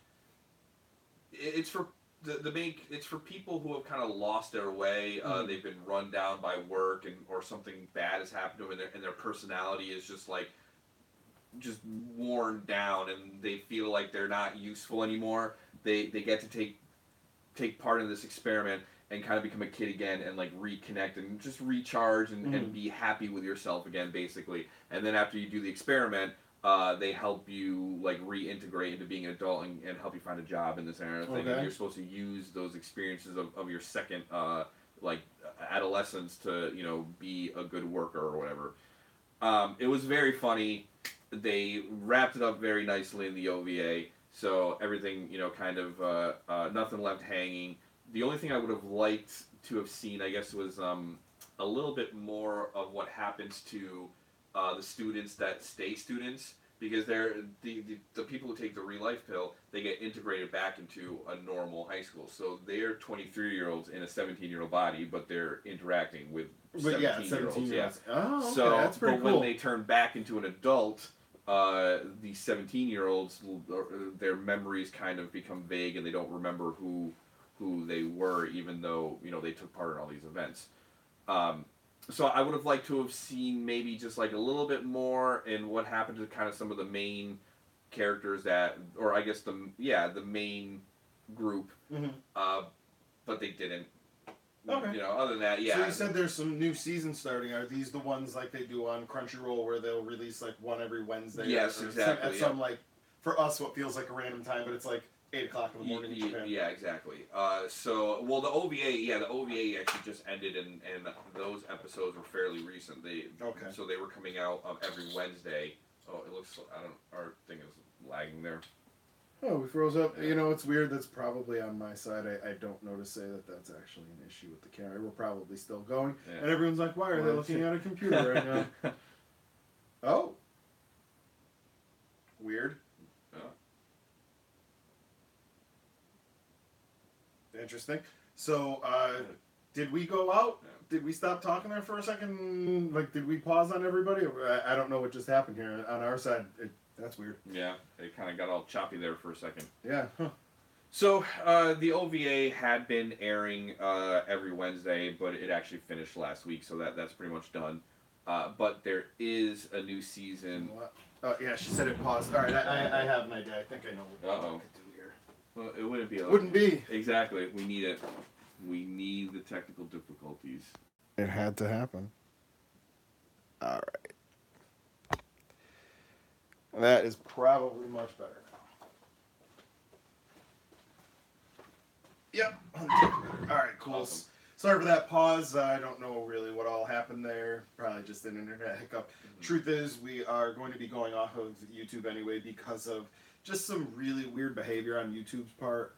It's for it's for people who have kind of lost their way. They've been run down by work or something bad has happened to them, and their personality is just worn down, and they feel like they're not useful anymore. They get to take part in this experiment and kind of become a kid again and like reconnect and just recharge and be happy with yourself again, basically. And then after you do the experiment. They help you like reintegrate into being an adult and help you find a job in this kind of thing. Okay. And you're supposed to use those experiences of your second like adolescence to be a good worker or whatever. It was very funny. They wrapped it up very nicely in the OVA, so everything kind of nothing left hanging. The only thing I would have liked to have seen, I guess, was a little bit more of what happens to. The students that stay students, because they're the people who take the Real Life pill, they get integrated back into a normal high school. So they're 23-year-olds in a 17-year-old body, but they're interacting with 17-year-olds. Yeah. Oh, okay. So, That's pretty but cool. when they turn back into an adult, the 17-year-olds, their memories kind of become vague, and they don't remember who they were, even though they took part in all these events. So I would have liked to have seen maybe just like a little bit more in what happened to kind of some of the main characters or I guess the main group, but they didn't. Okay. Other than that, yeah. So you said there's some new seasons starting. Are these the ones like they do on Crunchyroll where they'll release like one every Wednesday? Yes, exactly. At some like, for us, what feels like a random time, but it's like 8 o'clock in the morning in Japan. Yeah, exactly. The OVA actually just ended, and those episodes were fairly recent. So they were coming out every Wednesday. Oh, it looks. Our thing is lagging there. Oh, we froze up. Yeah. It's weird. That's probably on my side. I don't notice that's actually an issue with the camera. We're probably still going, and everyone's like, "Why are they looking at a computer right now?" Oh, weird. Interesting. So, did we go out? Did we stop talking there for a second? Like, did we pause on everybody? I don't know what just happened here on our side. That's weird. Yeah, it kind of got all choppy there for a second. Yeah. Huh. So, the OVA had been airing every Wednesday, but it actually finished last week, so that's pretty much done. But there is a new season. Oh, yeah, she said it paused. All right, I have an idea. I think I know what we could do here. Well, it wouldn't be. Wouldn't be. Exactly. We need it. We need the technical difficulties. It had to happen. All right. That is probably much better now. Yep. All right, cool. Awesome. Sorry for that pause. I don't know really what all happened there. Probably just an internet hiccup. Mm-hmm. Truth is, we are going to be going off of YouTube anyway because of just some really weird behavior on YouTube's part,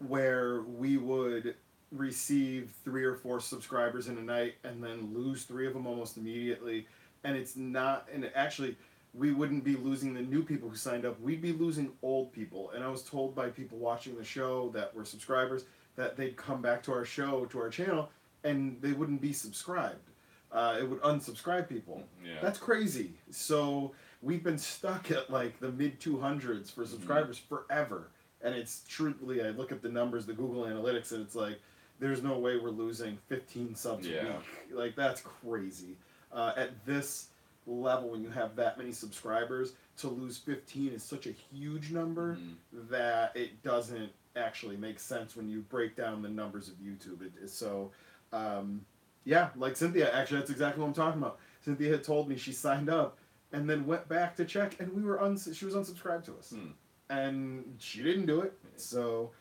where we would receive 3 or 4 subscribers in a night and then lose 3 of them almost immediately. And it's not, and actually, we wouldn't be losing the new people who signed up. We'd be losing old people. And I was told by people watching the show that were subscribers that they'd come back to our show, to our channel, and they wouldn't be subscribed. It would unsubscribe people. Yeah. That's crazy. So we've been stuck at like the mid 200s for subscribers forever. And it's truthfully, I look at the numbers, the Google Analytics, and it's like, there's no way we're losing 15 subs a week. Like, that's crazy. At this level, when you have that many subscribers, to lose 15 is such a huge number that it doesn't actually make sense when you break down the numbers of YouTube. Yeah, like Cynthia, actually, that's exactly what I'm talking about. Cynthia had told me she signed up and then went back to check, and she was unsubscribed to us. And she didn't do it. So,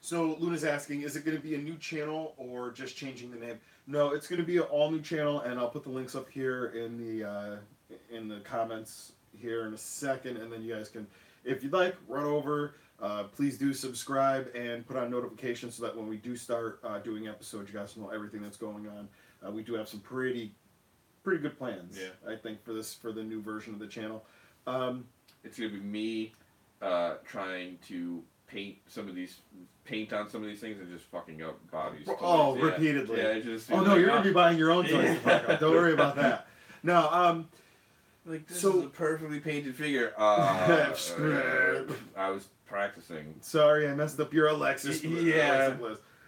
so Luna's asking, is it going to be a new channel or just changing the name? No, it's going to be an all new channel, and I'll put the links up here in the comments here in a second, and then you guys can, if you'd like, run over. Please do subscribe and put on notifications so that when we do start doing episodes, you guys know everything that's going on. We do have some pretty good plans, I think, for the new version of the channel. It's gonna be me trying to paint on some of these things and just fucking up Bobby's toys. Oh, repeatedly. Yeah, just. Oh no, you're gonna be buying your own toys to fuck up. Don't worry about that. No, like this is a perfectly painted figure. I was practicing. Sorry, I messed up your Alexis. Yeah.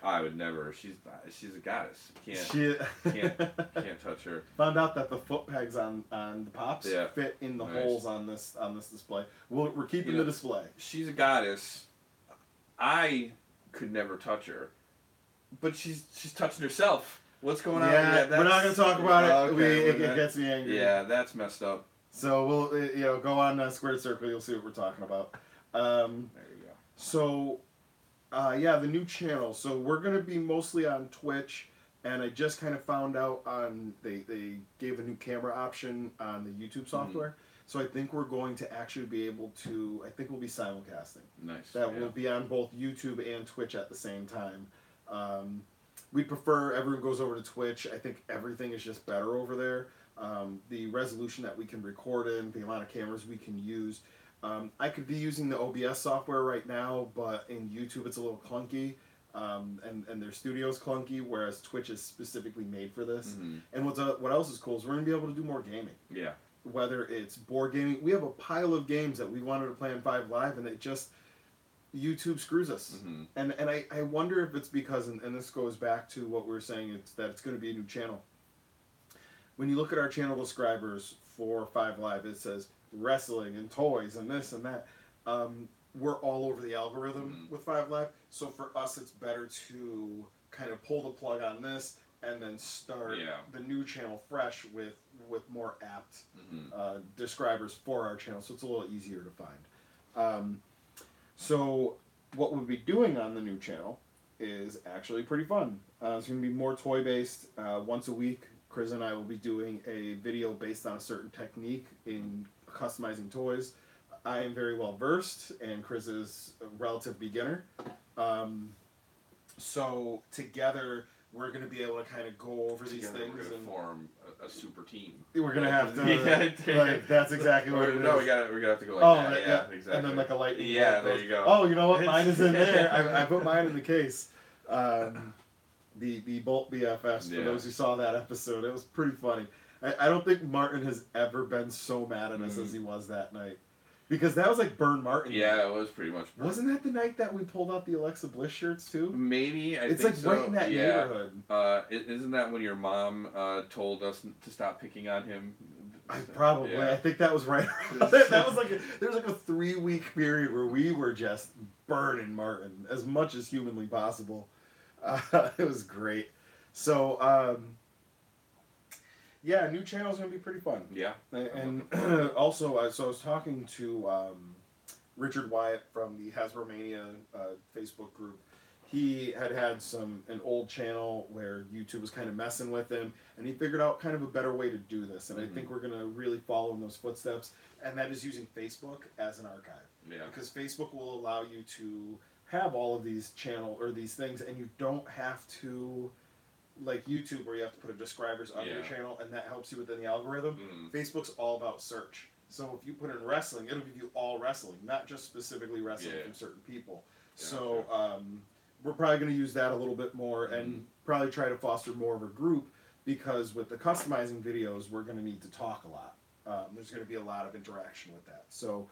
I would never. She's a goddess. Can't touch her. Found out that the foot pegs on the pops fit in the holes on this display. We're keeping the display. She's a goddess. I could never touch her, but she's touching herself. What's going on? Yeah, we're not going to talk about it. Okay, it gets me angry. Yeah, that's messed up. So we'll go on Squared Circle. You'll see what we're talking about. There you go. So. Yeah, the new channel. So we're going to be mostly on Twitch, and I just kind of found out they gave a new camera option on the YouTube software. So I think we're going to actually be able to, I think we'll be simulcasting. Nice. That will be on both YouTube and Twitch at the same time. We prefer everyone goes over to Twitch. I think everything is just better over there. The resolution that we can record in, the amount of cameras we can use. I could be using the OBS software right now, but in YouTube it's a little clunky, and their studio's clunky, whereas Twitch is specifically made for this. And what else is cool is we're going to be able to do more gaming. Yeah. Whether it's board gaming, we have a pile of games that we wanted to play on 5 Live, and it just, YouTube screws us. And I wonder if it's because, and this goes back to what we were saying, it's that it's going to be a new channel. When you look at our channel subscribers for 5 Live, it says wrestling and toys and this and that. We're all over the algorithm with 5 Live, so for us it's better to kind of pull the plug on this and then start the new channel fresh with more apt describers for our channel, so it's a little easier to find. So what we'll be doing on the new channel is actually pretty fun. It's going to be more toy based. Once a week, Chris and I will be doing a video based on a certain technique in customizing toys. I am very well versed, and Chris is a relative beginner. So together we're going to be able to kind of go over these Together things we're gonna and form a super team. we're going to have to. Yeah. Like, that's exactly what it is. No, we're gonna have to go like that. Yeah, exactly. And then like a lightning. Yeah, bolt there goes, you go. Oh, you know what? Mine is in there. I put mine in the case. The Bolt BFS. For those who saw that episode, it was pretty funny. I don't think Martin has ever been so mad at us as he was that night. Because that was like Burn Martin. Yeah, night. it was pretty much. Wasn't that the night that we pulled out the Alexa Bliss shirts too? Maybe. It's think like so. right in that neighborhood. Isn't that when your mom told us to stop picking on him? Probably. Yeah. I think that was right. That was like there was like a 3-week period where we were just burning Martin as much as humanly possible. It was great. So. Yeah, new channel's gonna be pretty fun. Yeah. And also, so I was talking to Richard Wyatt from the Hasbromania Facebook group. He had an old channel where YouTube was kind of messing with him, and he figured out kind of a better way to do this. And I think we're gonna really follow in those footsteps, and that is using Facebook as an archive. Yeah. Because Facebook will allow you to have all of these these things, and you don't have to. Like YouTube, where you have to put a describers on your channel, and that helps you within the algorithm. Facebook's all about search. So if you put in wrestling, it'll give you all wrestling, not just specifically wrestling from certain people. Yeah, so we're probably going to use that a little bit more and probably try to foster more of a group, because with the customizing videos, we're going to need to talk a lot. There's going to be a lot of interaction with that. So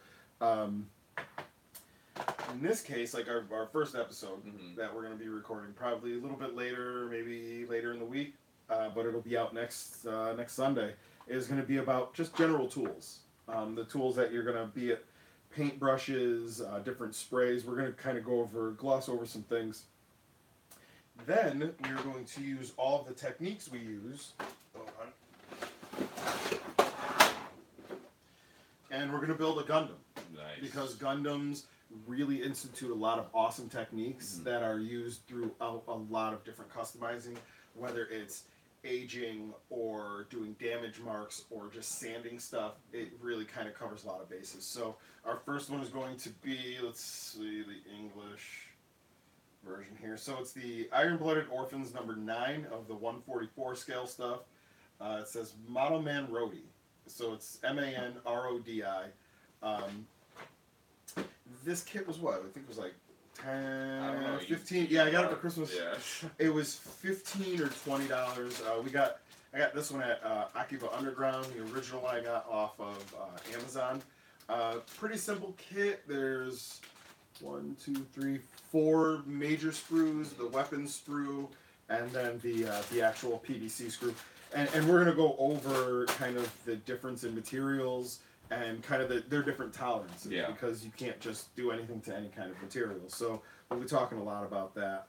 in this case, like our first episode that we're going to be recording probably a little bit later, maybe later in the week, but it'll be out next Sunday, is going to be about just general tools. The tools that you're going to be at, paintbrushes, different sprays. We're going to kind of gloss over some things. Then we're going to use all of the techniques we use. Hold on. And we're going to build a Gundam. Nice. Because Gundams really institute a lot of awesome techniques that are used throughout a lot of different customizing, whether it's aging or doing damage marks or just sanding stuff. It really kind of covers a lot of bases. So our first one is going to be, let's see the English version here. So it's the Iron-Blooded Orphans number 9 of the 144 scale stuff. It says Model Man Rodi. So it's MANRODI. This kit was what? I think it was like 10, 15. Yeah, I got it for Christmas. Yeah. It was $15 or $20. I got this one at Akiba Underground. The original one I got off of Amazon. Pretty simple kit. There's 1, 2, 3, 4 major screws, the weapon sprue, and then the actual PVC screw. And we're gonna go over kind of the difference in materials and kind of their different tolerances, because you can't just do anything to any kind of material. So we'll be talking a lot about that.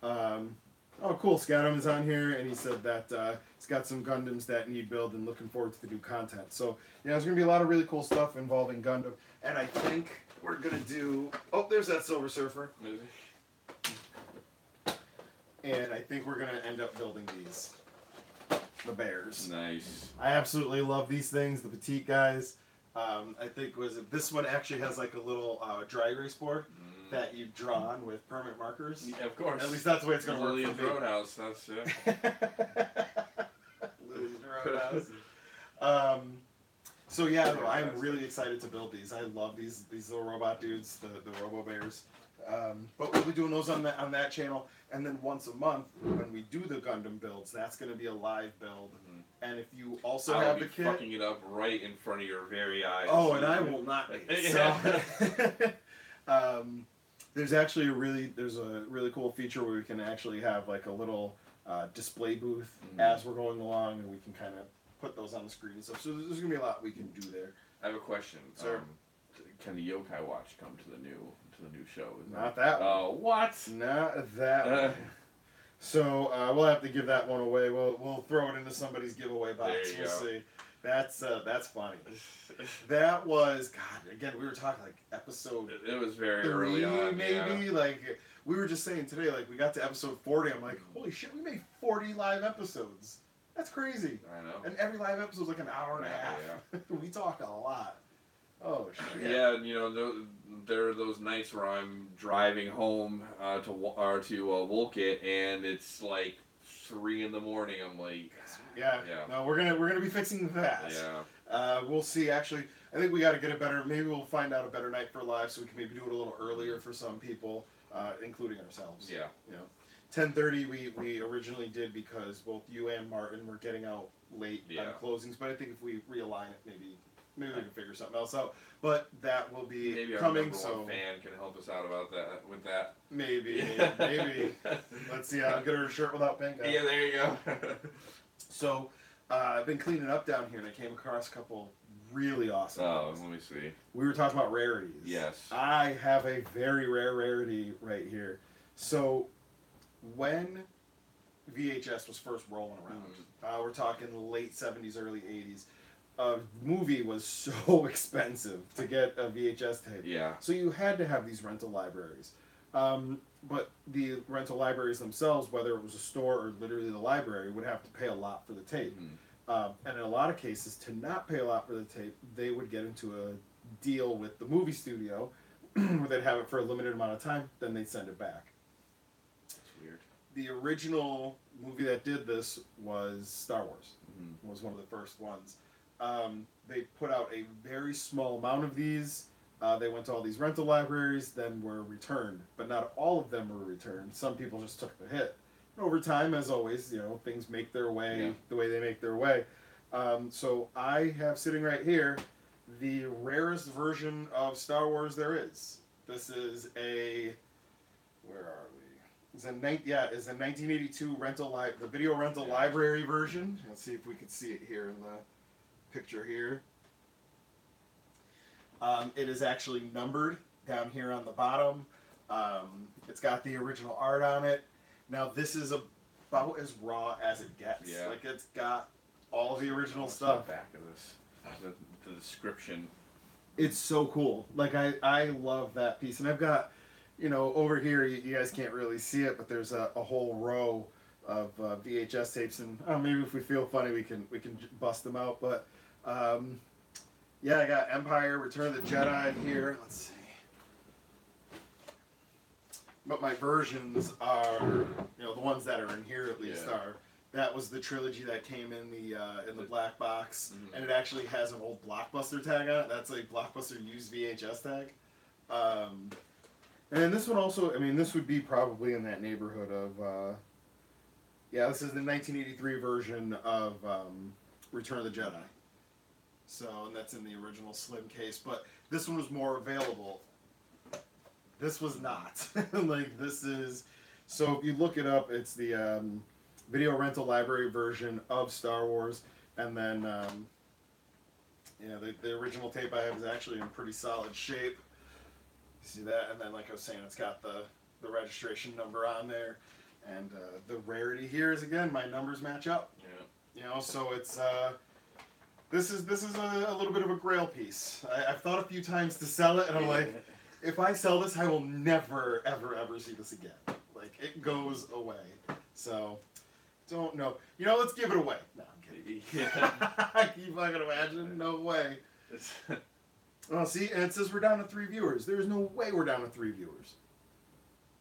Oh, cool, Scadam is on here, and he said that he's got some Gundams that need build and looking forward to the new content. So yeah, there's gonna be a lot of really cool stuff involving Gundam, and I think we're gonna do. Oh, there's that Silver Surfer. And I think we're gonna end up building these, the bears. Nice. I absolutely love these things, the petite guys. I think this one actually has like a little dry erase board that you draw on with permanent markers. Yeah, of course. At least that's the way it's going to work Lillian's for me. Roadhouse. That's Lillian's Roadhouse. So yeah, no, I'm really excited to build these. I love these little robot dudes, the Robo Bears. But we'll be doing those on that channel, and then once a month when we do the Gundam builds, that's going to be a live build. And if you also have the kit, fucking it up right in front of your very eyes. Oh, and I will not be. So, there's actually a really cool feature where we can actually have like a little display booth as we're going along, and we can kind of put those on the screen and stuff. So there's gonna be a lot we can do there. I have a question. Sir? Can the Yokai Watch come to the new show? Not that one. Oh, what? Not that one. So we'll have to give that one away. We'll throw it into somebody's giveaway box. We'll see. That's funny. That was again, we were talking like episode. It was very 3, early on, maybe. Yeah. Like we were just saying today, like we got to episode 40. I'm like, holy shit, we made 40 live episodes. That's crazy. I know. And every live episode is like an hour and a half. Yeah. We talk a lot. Oh shit. Yeah, there are those nights where I'm driving home to Wolcott, and it's like 3 in the morning. I'm like, yeah. No, we're gonna be fixing that. yeah. We'll see. Actually, I think we got to get a better. Maybe we'll find out a better night for live, so we can maybe do it a little earlier for some people, including ourselves. Yeah. You know, 10:30 we originally did because both you and Martin were getting out late on closings. But I think if we realign it, maybe we can figure something else out. But that will be maybe our coming. number So one fan can help us out about that with that. maybe. Let's see. I'll get her a shirt without pink on. Yeah, there you go. So I've been cleaning up down here, and I came across a couple really awesome things. Let me see. We were talking about rarities. Yes. I have a very rare rarity right here. So when VHS was first rolling around, we're talking late 70s, early 80s, a movie was so expensive to get a VHS tape. Yeah. So you had to have these rental libraries. But the rental libraries themselves, whether it was a store or literally the library, would have to pay a lot for the tape. And in a lot of cases, to not pay a lot for the tape, they would get into a deal with the movie studio where they'd have it for a limited amount of time, then they'd send it back. That's weird. The original movie that did this was Star Wars. Was one of the first ones. They put out a very small amount of these. They went to all these rental libraries, then were returned. But not all of them were returned. Some people just took the hit. Over time, as always, you know, things make their way the way they make their way. So I have sitting right here the rarest version of Star Wars there is. This is a, where are we? It's a 1982 the video rental library version. Let's see if we can see it here in the picture here. It is actually numbered down here on the bottom. It's got the original art on it. Now this is about as raw as it gets. Yeah. Like it's got all the original What's stuff. the back of this? The description. It's so cool. Like I love that piece, and I've got, you know, over here you guys can't really see it, but there's a whole row of VHS tapes, and maybe if we feel funny we can bust them out. But yeah, I got Empire, Return of the Jedi here. Let's see. But my versions are, you know, the ones that are in here at least are. That was the trilogy that came in the black box, and it actually has an old Blockbuster tag on it. That's a Blockbuster used VHS tag. And this one also, I mean, this would be probably in that neighborhood of, this is the 1983 version of Return of the Jedi. So, and that's in the original slim case, but this one was more available. This was not. Like, this is, so if you look it up, it's the video rental library version of Star Wars, and then, the original tape I have is actually in pretty solid shape. See that? And then, like I was saying, it's got the registration number on there, and the rarity here is, again, my numbers match up. Yeah. You know, so it's, this is a little bit of a grail piece. I've thought a few times to sell it, and I'm like, if I sell this, I will never, ever, ever see this again. Like, it goes away. So, don't know. You know, let's give it away. No, I'm kidding. Can you fucking imagine? No way. Oh, see, and it says we're down to 3 viewers. There's no way we're down to 3 viewers.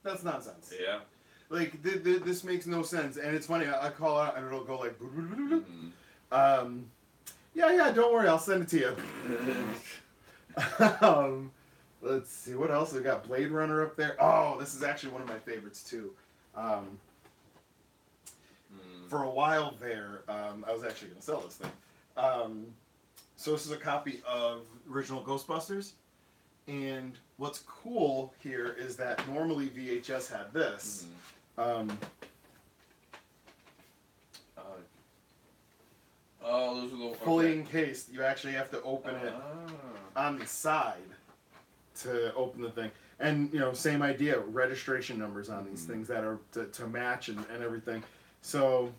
That's nonsense. Yeah. Like, this makes no sense. And it's funny, I call out, and it'll go like, yeah, don't worry, I'll send it to you. Let's see, what else? We got Blade Runner up there. Oh, this is actually one of my favorites, too. For a while there, I was actually going to sell this thing. So this is a copy of original Ghostbusters. And what's cool here is that normally VHS had this. Those are the fully encased. You actually have to open it on the side to open the thing. And, you know, same idea, registration numbers on these things that are to match and everything. So,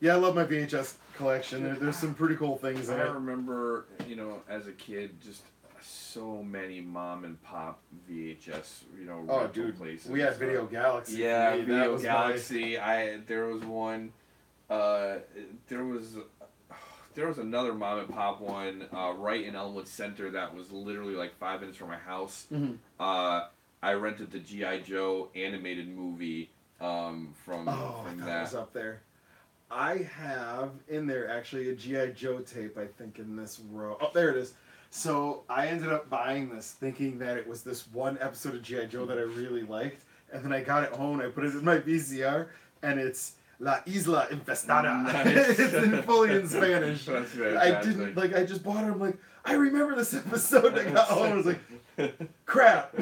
yeah, I love my VHS collection. There's some pretty cool things in it. I remember, you know, as a kid, just so many mom and pop VHS, you know, rental places. We had Video Galaxy. Yeah, Video Galaxy. There was one. There was another mom and pop one right in Elmwood Center that was literally like 5 minutes from my house. I rented the G.I. Joe animated movie from that. Was up there. I have in there actually a G.I. Joe tape, I think, in this row. Oh, there it is. So I ended up buying this thinking that it was this one episode of G.I. Joe that I really liked. And then I got it home and I put it in my VCR, and it's La Isla Infestada. Nice. It's fully in Spanish. That's fantastic. I didn't, like, I just bought it. I'm like, I remember this episode. I got home and I was like, crap.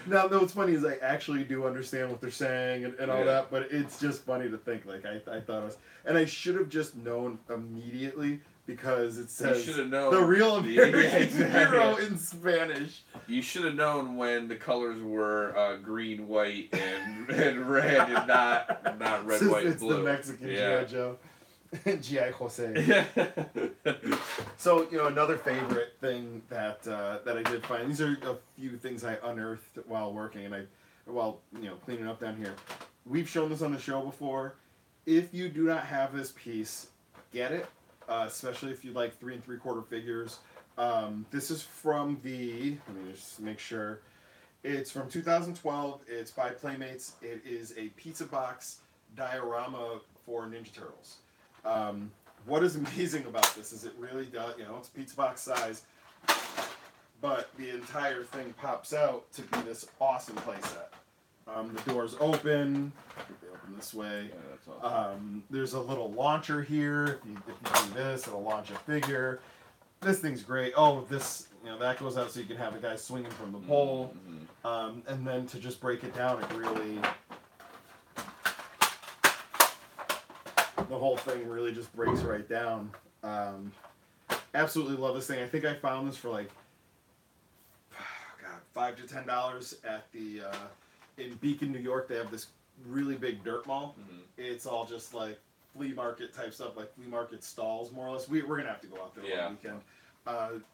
Now, what's funny is I actually do understand what they're saying and all that, but it's just funny to think, like, I thought it was. And I should have just known immediately because it says You should have known the real American exactly. hero in Spanish. You should have known when the colors were green, white, and red, and not red, Since white, and it's blue. the Mexican Yeah. G.I. Joe. G.I. Jose. So, another favorite thing that I did find, these are a few things I unearthed while working and while cleaning up down here. We've shown this on the show before. If you do not have this piece, get it, especially if you like 3 3/4 figures. This is from let me just make sure. It's from 2012. It's by Playmates. It is a pizza box diorama for Ninja Turtles. What is amazing about this is it really does, it's pizza box size, but the entire thing pops out to be this awesome playset. The doors open. They open this way. Yeah, that's awesome. There's a little launcher here. If you do this, it'll launch a figure. This thing's great. Oh, this, that goes out so you can have a guy swinging from the pole. Mm-hmm. And then to just break it down, it really... The whole thing really just breaks right down. Absolutely love this thing. I think I found this for like, $5 to $10 at the in Beacon, New York. They have this really big dirt mall. Mm-hmm. It's all just like flea market type stuff, like flea market stalls, more or less. We're gonna have to go out there one weekend.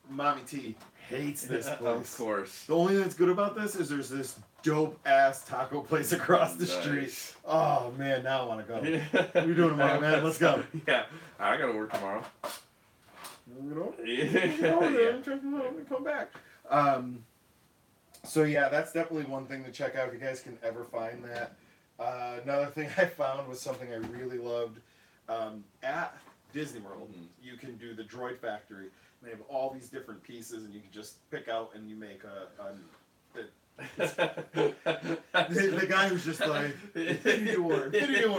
Mommy T hates this place. Of course. The only thing that's good about this is there's this dope ass taco place across the street. Oh man, now I want to go. What are you doing tomorrow, man? Let's go. Yeah, I gotta work tomorrow. Come back. So yeah, that's definitely one thing to check out if you guys can ever find that. Another thing I found was something I really loved. At Disney World, you can do the Droid Factory. They have all these different pieces, and you can just pick out and you make the guy who's just like Infinity War,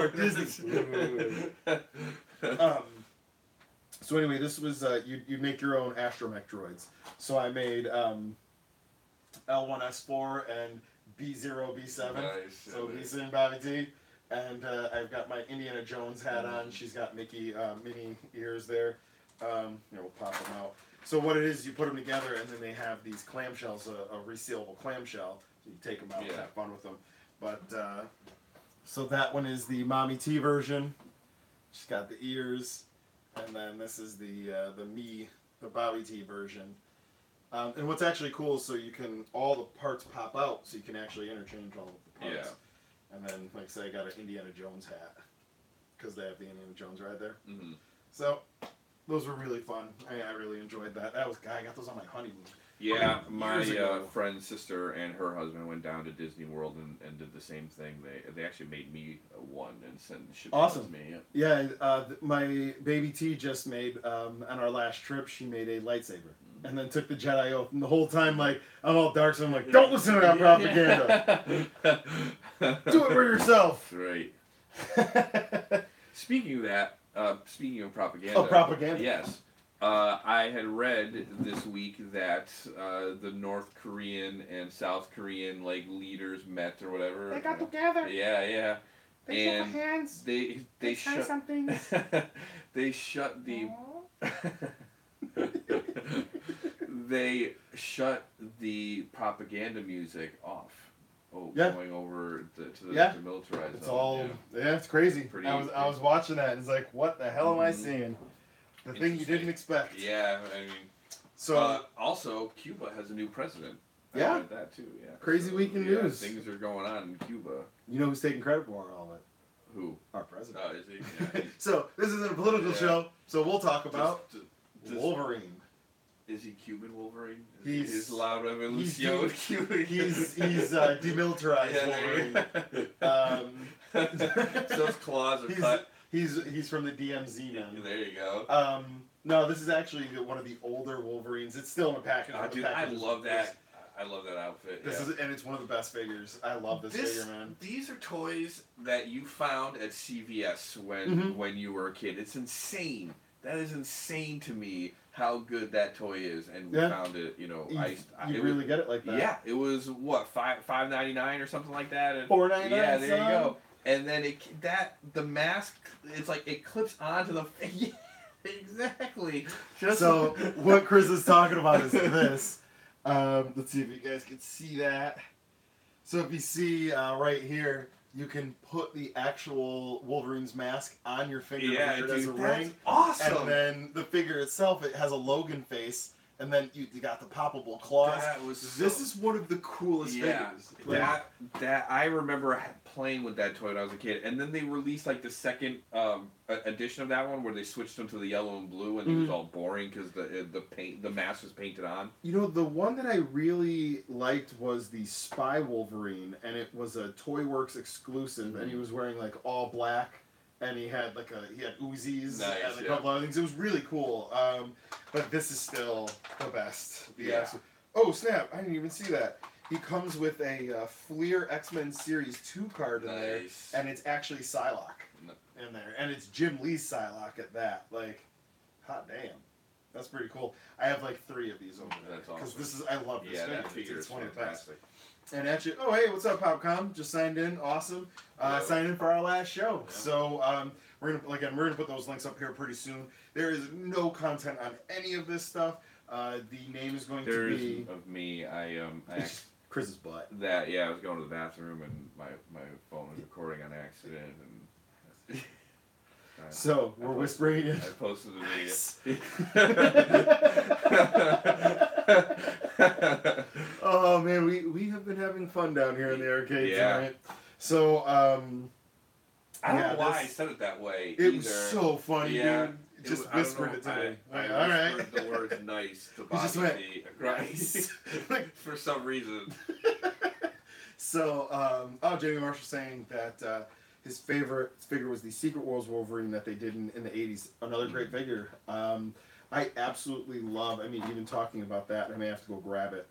Disney. So anyway, this was you make your own astromech droids. So I made L1S4 and B0 B7. Nice. So Lisa and Bobby T. And I've got my Indiana Jones hat on. She's got Mickey mini ears there. We'll pop them out. So what it is, you put them together, and then they have these clamshells, a resealable clamshell. So you take them out and have fun with them. But so that one is the Mommy T version. She's got the ears, and then this is the Bobby T version. And what's actually cool is so you can all the parts pop out, so you can actually interchange all of the parts. Yeah. And then, like I say, I got an Indiana Jones hat because they have the Indiana Jones right there. Mm-hmm. So those were really fun. I really enjoyed that. I got those on my honeymoon. Yeah, my friend's sister and her husband went down to Disney World and did the same thing. They actually made me one and shipped it to me. Yeah, my baby T just made on our last trip. She made a lightsaber and then took the Jedi oath. And the whole time, like I'm all dark, so I'm like, don't listen to that propaganda. Do it for yourself. Right. Speaking of that, speaking of propaganda. Oh, propaganda. Yes. I had read this week that the North Korean and South Korean leaders met or whatever. They got together. Yeah. They shook hands. They signed something. They shut the they shut the propaganda music off. Going over to the militarized. It's all it's crazy. I was watching that and it's like, what the hell am I seeing? The thing you didn't expect. Yeah, I mean. So also, Cuba has a new president. I read that too. Yeah. Crazy week in news. Things are going on in Cuba. You know who's taking credit for all of it? Who? Our president. Oh, is he? Yeah, so this isn't a political show. So we'll talk about Wolverine. Is he Cuban Wolverine? He's La Revolucion. He's demilitarized Wolverine. So his claws are cut He's from the DMZ now. There you go. No, this is actually one of the older Wolverines. It's still in a package. Dude, I love that. I love that outfit. This is, and it's one of the best figures. I love this figure, man. These are toys that you found at CVS when you were a kid. It's insane. That is insane to me how good that toy is, and we found it. You know, you really get it like that. Yeah, it was what $5.99 or something like that. And $4.99. Yeah, there you go. And then the mask, it's like it clips onto the. Yeah, exactly. So what Chris is talking about is this. Let's see if you guys can see that. So if you see right here, you can put the actual Wolverine's mask on your finger. Yeah, dude, as a that's ring. awesome. And then the figure itself, it has a Logan face, and then you got the poppable claws. This is one of the coolest figures. That I remember playing with that toy when I was a kid, and then they released like the second edition of that one where they switched them to the yellow and blue, and it was all boring because the mask was painted on. You know, the one that I really liked was the Spy Wolverine, and it was a Toyworks exclusive, and he was wearing like all black, and he had Uzis and a couple other things. It was really cool. But this is still the best. Oh snap! I didn't even see that. He comes with a Fleer X-Men Series 2 card in there, and it's actually Psylocke in there, and it's Jim Lee's Psylocke at that. Like, hot damn, that's pretty cool. I have like 3 of these over there because this is I love this figure. That figure is one of the best. fantastic. And actually, oh hey, what's up, Popcom? Just signed in, awesome. Signed in for our last show. Yeah. So we're gonna put those links up here pretty soon. There is no content on any of this stuff. The name is going to be of me. I Chris's butt. I was going to the bathroom and my phone was recording on accident and. So we're whispering it. I posted the video. Oh man, we have been having fun down here in the arcade tonight. So I don't know why I said it that way. It was so funny, dude. Just whispered it to me. I whispered the words "nice" to Bobby. Nice. For some reason. So, Jamie Marshall saying that his favorite figure was the Secret Wars Wolverine that they did in the 80s. Another great figure. I absolutely love, even talking about that, I may have to go grab it.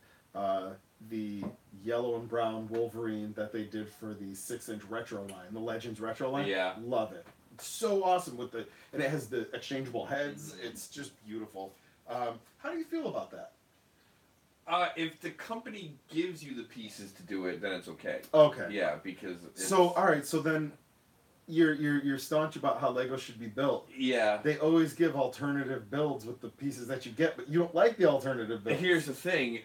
The yellow and brown Wolverine that they did for the 6-inch retro line, the Legends retro line. Yeah. Love it. It's so awesome and it has the exchangeable heads. It's just beautiful. How do you feel about that? If the company gives you the pieces to do it, then it's okay. Okay. Yeah, because all right, so then you're staunch about how Lego should be built. Yeah. They always give alternative builds with the pieces that you get, but you don't like the alternative builds. Here's the thing.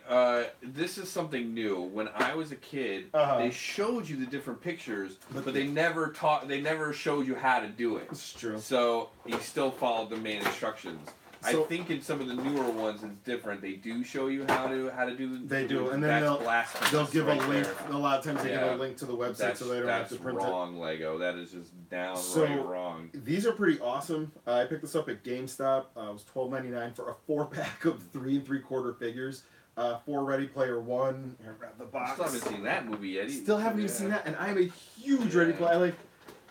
This is something new. When I was a kid, they showed you the different pictures, but they never showed you how to do it. It's true. So you still followed the main instructions. I think in some of the newer ones it's different. They do show you how to do. They do, and then they'll give a link. A lot of times they give a link to the website so they don't have to print it. That's wrong, Lego. That is just downright wrong. These are pretty awesome. I picked this up at GameStop. It was $12.99 for a 4-pack of 3 3/4 figures. 4 Ready Player One. Here, grab the box. Still haven't seen that movie yet. Still haven't even seen that, and I'm a huge Ready Player.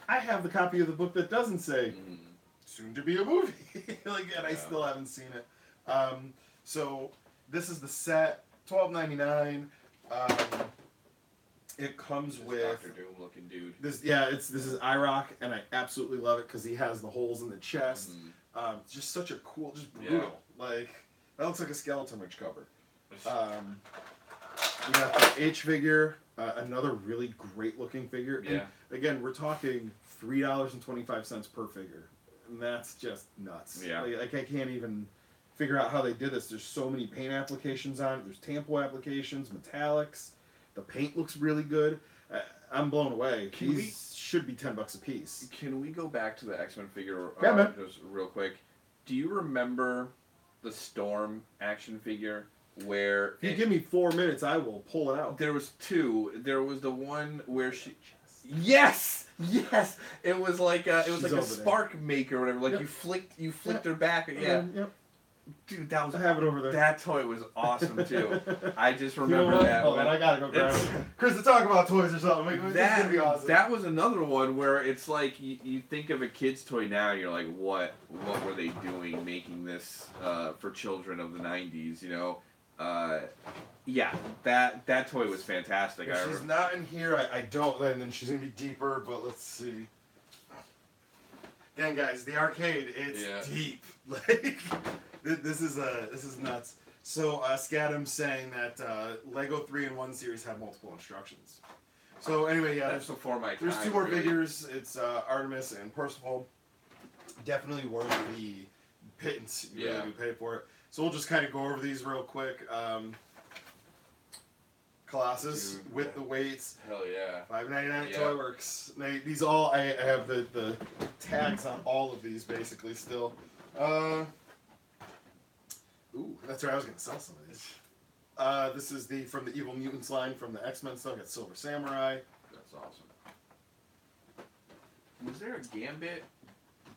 I have the copy of the book that doesn't say. Soon to be a movie. And I still haven't seen it. So this is the set, $12.99. It comes with Dr. Doom looking dude. This is IROC, and I absolutely love it because he has the holes in the chest. Just such a cool, just brutal. That looks like a Skeleton Witch cover. We got the H figure, another really great looking figure. Yeah. And again, we're talking $3.25 per figure. And that's just nuts. Yeah. I can't even figure out how they did this. There's so many paint applications on it. There's tampo applications, metallics. The paint looks really good. I'm blown away. These should be $10 a piece. Can we go back to the X-Men figure just real quick? Do you remember the Storm action figure where... If you give me 4 minutes, I will pull it out. There was 2. There was the one where she... Yes! It was like a spark maker or whatever. You flicked her back. Yeah. Dude, that was I have it over there. That toy was awesome too. I just You know remember what? that Hold one. on, I gotta go grab it. Chris, to talk about toys or something. This is gonna be awesome. That was another one where it's like you think of a kid's toy now, you're like, what were they doing making this for children of the 90s? You know, yeah, that toy was fantastic. If she's not in here, I don't. And then she's gonna be deeper. But let's see. Again, guys, the arcade, it's deep. Like this is nuts. So Scadam's saying that Lego 3-in-1 series have multiple instructions. So anyway, yeah, that's before my time. There's two more really. figures. It's Artemis and Percival. Definitely worth the pittance you really pay for it. So we'll just kind of go over these real quick. Colossus with the weights. Hell yeah. $5.99 Toyworks. These all I have the tags on all of these basically still. Ooh, that's right. I was gonna sell some of these. This is from the Evil Mutants line from the X-Men stuff. Got Silver Samurai. That's awesome. Was there a Gambit?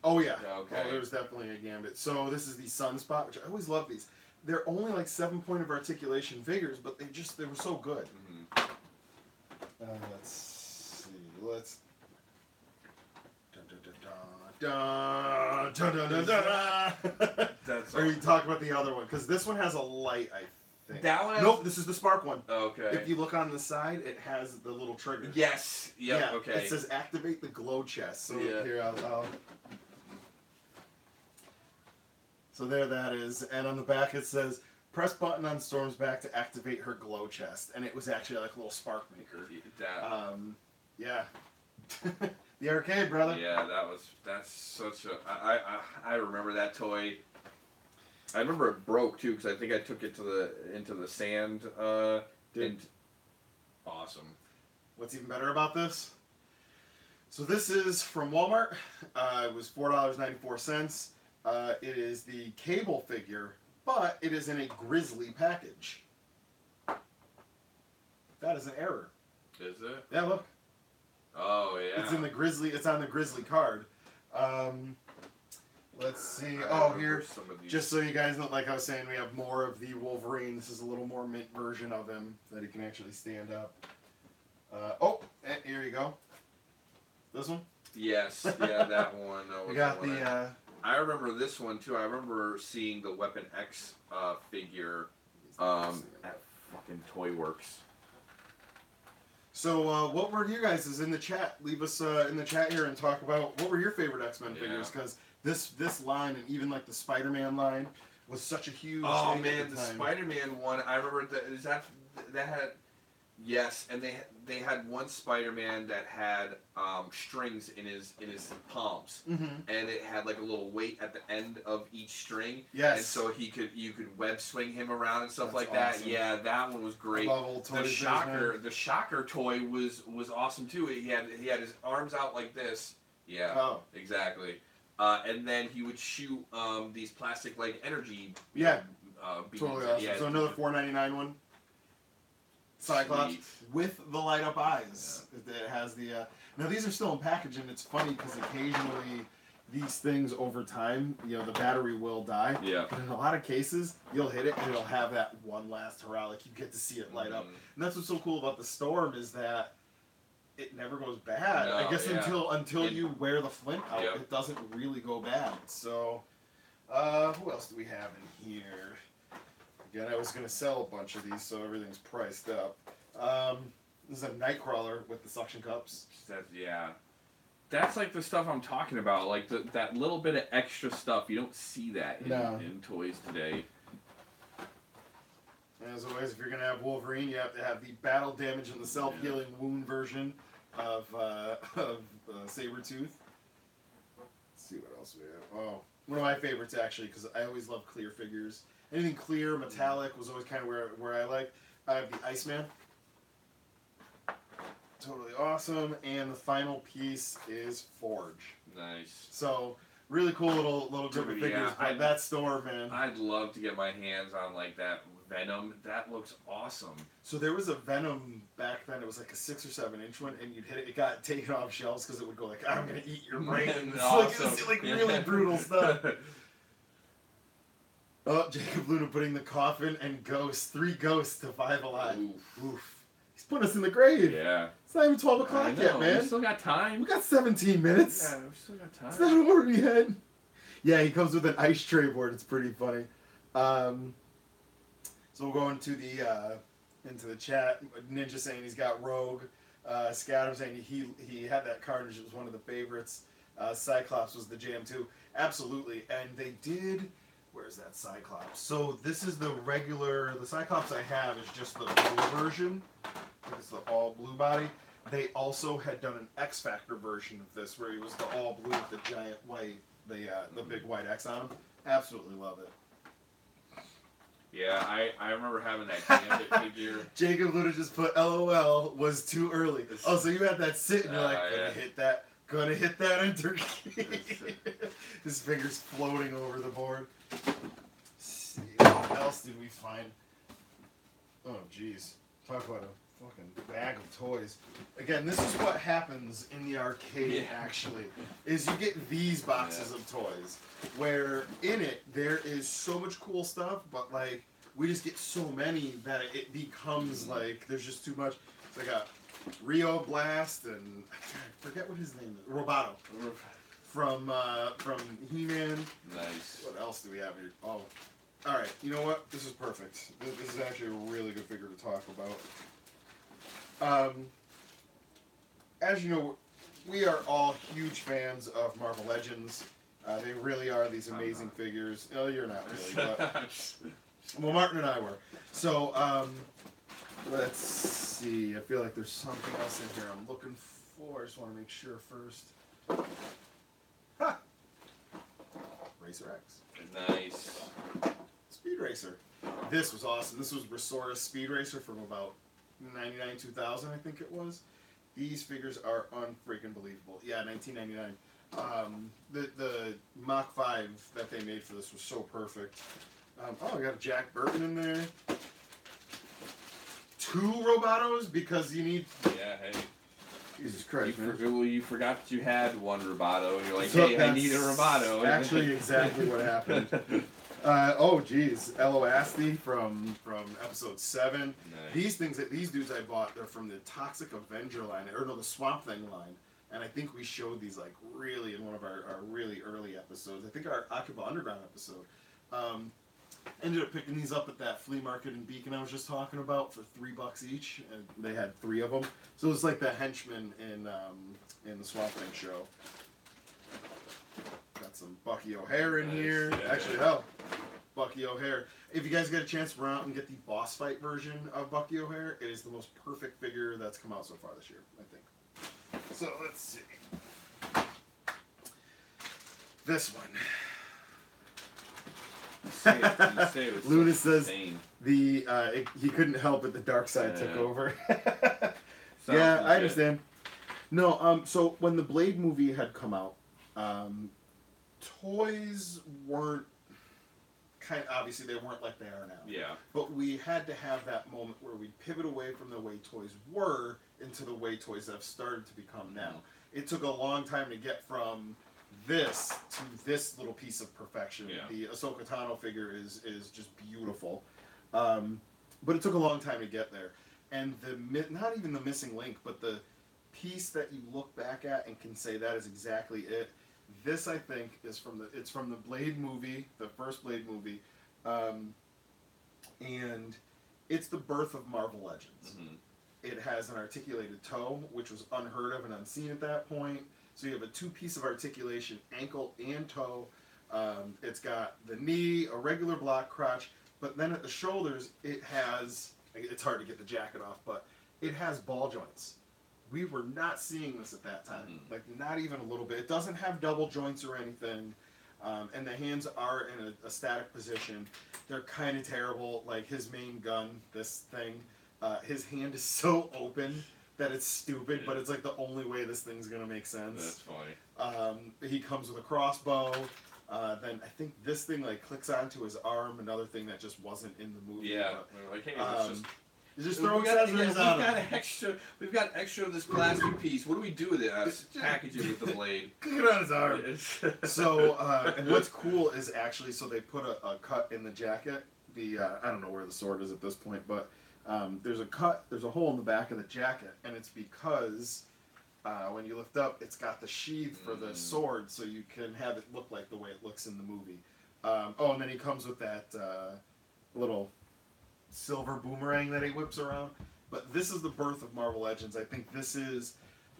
Oh yeah. Okay. Oh, there's definitely a Gambit. So this is the Sunspot, which I always love these. They're only like 7-point of articulation figures, but they were so good. Mm-hmm. Let's see. Let's. Dun, dun, dun, dun, dun, dun. That's Or you talk about the other one because this one has a light, I think. That one. Nope, this is the Spark one. Okay. If you look on the side, it has the little trigger. Yes. Yep. Yeah. Okay. It says activate the glow chest. So here I'll. So there that is, and on the back it says press button on Storm's back to activate her glow chest, and it was actually like a little spark maker. Yeah. The arcade, brother. Yeah, that's such a. I remember that toy. I remember it broke too because I think I took it into the sand. And awesome. What's even better about this? So this is from Walmart. It was $4.94. It is the Cable figure, but it is in a Grizzly package. That is an error. Is it? Yeah, look. Oh yeah. It's in the Grizzly. It's on the Grizzly card. Let's see. Oh, here. Just so you guys know, like I was saying, we have more of the Wolverine. This is a little more mint version of him that he can actually stand up. Here you go. This one. Yes. Yeah, that one. We got the. I remember this one too. I remember seeing the Weapon X figure at fucking Toy Works. So, what were you guys' in the chat? Leave us in the chat here and talk about what were your favorite X-Men figures, because this line and even like the Spider-Man line was such a huge. Oh thing man, at the time. Spider-Man one. I remember that had. Yes, and they had one Spider-Man that had strings in his palms, and it had like a little weight at the end of each string. Yes. And so you could web swing him around and stuff That's like that. awesome. Yeah, that one was great. I love old toys, The Shocker toy was awesome too. He had his arms out like this. Yeah. Oh. Exactly. And then he would shoot these plastic like energy. Yeah. Beams. Totally awesome. Yeah, So another $4.99 one. Cyclops Sweet. with the light up eyes. Yeah. It has the. Now these are still in packaging. It's funny because occasionally these things over time, the battery will die. Yeah. But in a lot of cases, you'll hit it and it'll have that one last hurrah. Like you get to see it light up. And that's what's so cool about the Storm is that it never goes bad. No, I guess until you wear the flint out, Yep. it doesn't really go bad. So, who else do we have in here? Again, I was going to sell a bunch of these, so everything's priced up. This is a Nightcrawler with the suction cups. That's like the stuff I'm talking about. Like that little bit of extra stuff. You don't see that in toys today. As always, if you're going to have Wolverine, you have to have the battle damage and the self-healing wound version of Sabretooth. Let's see what else we have. Oh, one of my favorites, actually, because I always love clear figures. Anything clear, metallic was always kind of where I like. I have the Iceman. Totally awesome. And the final piece is Forge. Nice. So, really cool little group of figures. But that store, man. I'd love to get my hands on like that Venom. That looks awesome. So there was a Venom back then. It was like a 6 or 7 inch one, and you'd hit it. It got taken off shelves because it would go like, "I'm gonna eat your brain." Awesome. It's like really brutal stuff. Oh, Jacob Luna putting the coffin and ghosts, 3 ghosts to 5 Alive. Oof. He's putting us in the grave. Yeah. It's not even 12 o'clock yet, man. We still got time. We got 17 minutes. Yeah, we still got time. It's not over yet. Yeah, he comes with an ice tray board. It's pretty funny. So we'll go into the chat. Ninja saying he's got Rogue. Scatter saying he had that Carnage. It was one of the favorites. Cyclops was the jam too. Absolutely. And they did. Where's that Cyclops? So this is the regular. The Cyclops I have is just the blue version. I think it's the all blue body. They also had done an X Factor version of this where he was the all blue with the giant white, the big white X on him. Absolutely love it. Yeah, I remember having that Gambit figure. Jacob Luna just put LOL was too early. Oh, so you had that sit and you're like, gonna hit that enter key. His finger's floating over the board. Let's see, what else did we find? Oh, jeez. Talk about a fucking bag of toys. Again, this is what happens in the arcade, actually, is you get these boxes of toys, where in it, there is so much cool stuff, but, like, we just get so many that it becomes, like, there's just too much. So I got Rio Blast and, I forget what his name is, Roboto, from He-Man. Nice. What else do we have here? Oh, alright, you know what? This is perfect. This is actually a really good figure to talk about. As you know, we are all huge fans of Marvel Legends. They really are these amazing figures. Oh, you're not really, but well, Martin and I were. So, let's see. I feel like there's something else in here I'm looking for. I just want to make sure first. Ha! Racer X. Nice. Speed Racer. This was awesome. This was Resora's Speed Racer from about 99, 2000, I think it was. These figures are unfreaking believable. Yeah, 1999. The Mach 5 that they made for this was so perfect. Oh, I got a Jack Burton in there. 2 Robotos because you need. Yeah, hey. Jesus Christ, you forgot that you had one Roboto. You're like, hey, I need a Roboto. Actually, exactly what happened. Oh, geez. Eloasti from episode 7. Nice. These dudes I bought, they're from the Toxic Avenger line, or no, the Swamp Thing line. And I think we showed these, like, really in one of our really early episodes. I think our Akiba Underground episode. Ended up picking these up at that flea market in Beacon I was just talking about for $3 each. And they had 3 of them. So it was like the henchman in the Swamp Thing show. Got some Bucky O'Hare in here. Yeah. Actually, hell, Bucky O'Hare. If you guys get a chance to run out and get the boss fight version of Bucky O'Hare, it is the most perfect figure that's come out so far this year, I think. So let's see. This one. Luna says he couldn't help it. The dark side took over. Yeah, I understand. No, so when the Blade movie had come out, toys weren't obviously they weren't like they are now. Yeah. But we had to have that moment where we pivot away from the way toys were into the way toys have started to become now. It took a long time to get from this to this little piece of perfection. Yeah. The Ahsoka Tano figure is just beautiful. But it took a long time to get there. And not even the missing link, but the piece that you look back at and can say that is exactly it. This, I think, is from the Blade movie, the first Blade movie, and it's the birth of Marvel Legends. Mm-hmm. It has an articulated toe, which was unheard of and unseen at that point. So you have a 2-piece of articulation, ankle and toe. It's got the knee, a regular block crotch, but then at the shoulders, it has, it's hard to get the jacket off, but it has ball joints. We were not seeing this at that time, like not even a little bit. It doesn't have double joints or anything, and the hands are in a static position. They're kind of terrible. Like his main gun, this thing, his hand is so open that it's stupid, but it's like the only way this thing's gonna make sense. That's funny. He comes with a crossbow. Then I think this thing like clicks onto his arm. Another thing that just wasn't in the movie. Yeah, but, like hey, it's just You just We've throw got, accessories on we've got them. extra. We've got extra of this plastic piece. What do we do with it? Package it with the blade. Kick it on his arm. So, and what's cool is actually, so they put a cut in the jacket. I don't know where the sword is at this point, but there's a hole in the back of the jacket, and it's because when you lift up, it's got the sheath for the sword, so you can have it look like the way it looks in the movie. And then he comes with that little silver boomerang that he whips around. But this is the birth of Marvel Legends. I think this is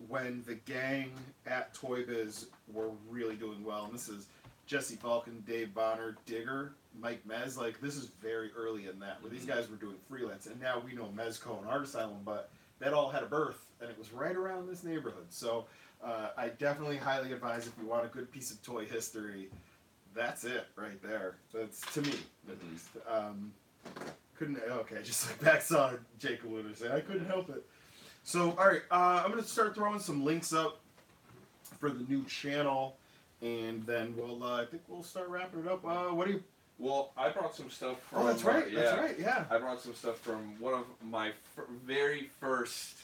when the gang at Toy Biz were really doing well, and this is Jesse Falcon, Dave Bonner, Digger, Mike Mez. Like, this is very early in that, where these guys were doing freelance, and now we know Mezco and Art Asylum, but that all had a birth, and it was right around this neighborhood. So I definitely highly advise, if you want a good piece of toy history, that's it right there. That's, to me, at least. Just like back saw Jacob Luder say, I couldn't help it. So, alright, I'm going to start throwing some links up for the new channel, and then I think we'll start wrapping it up. What do you... Well, I brought some stuff from... Oh, that's right, that's right, yeah. I brought some stuff from one of my very first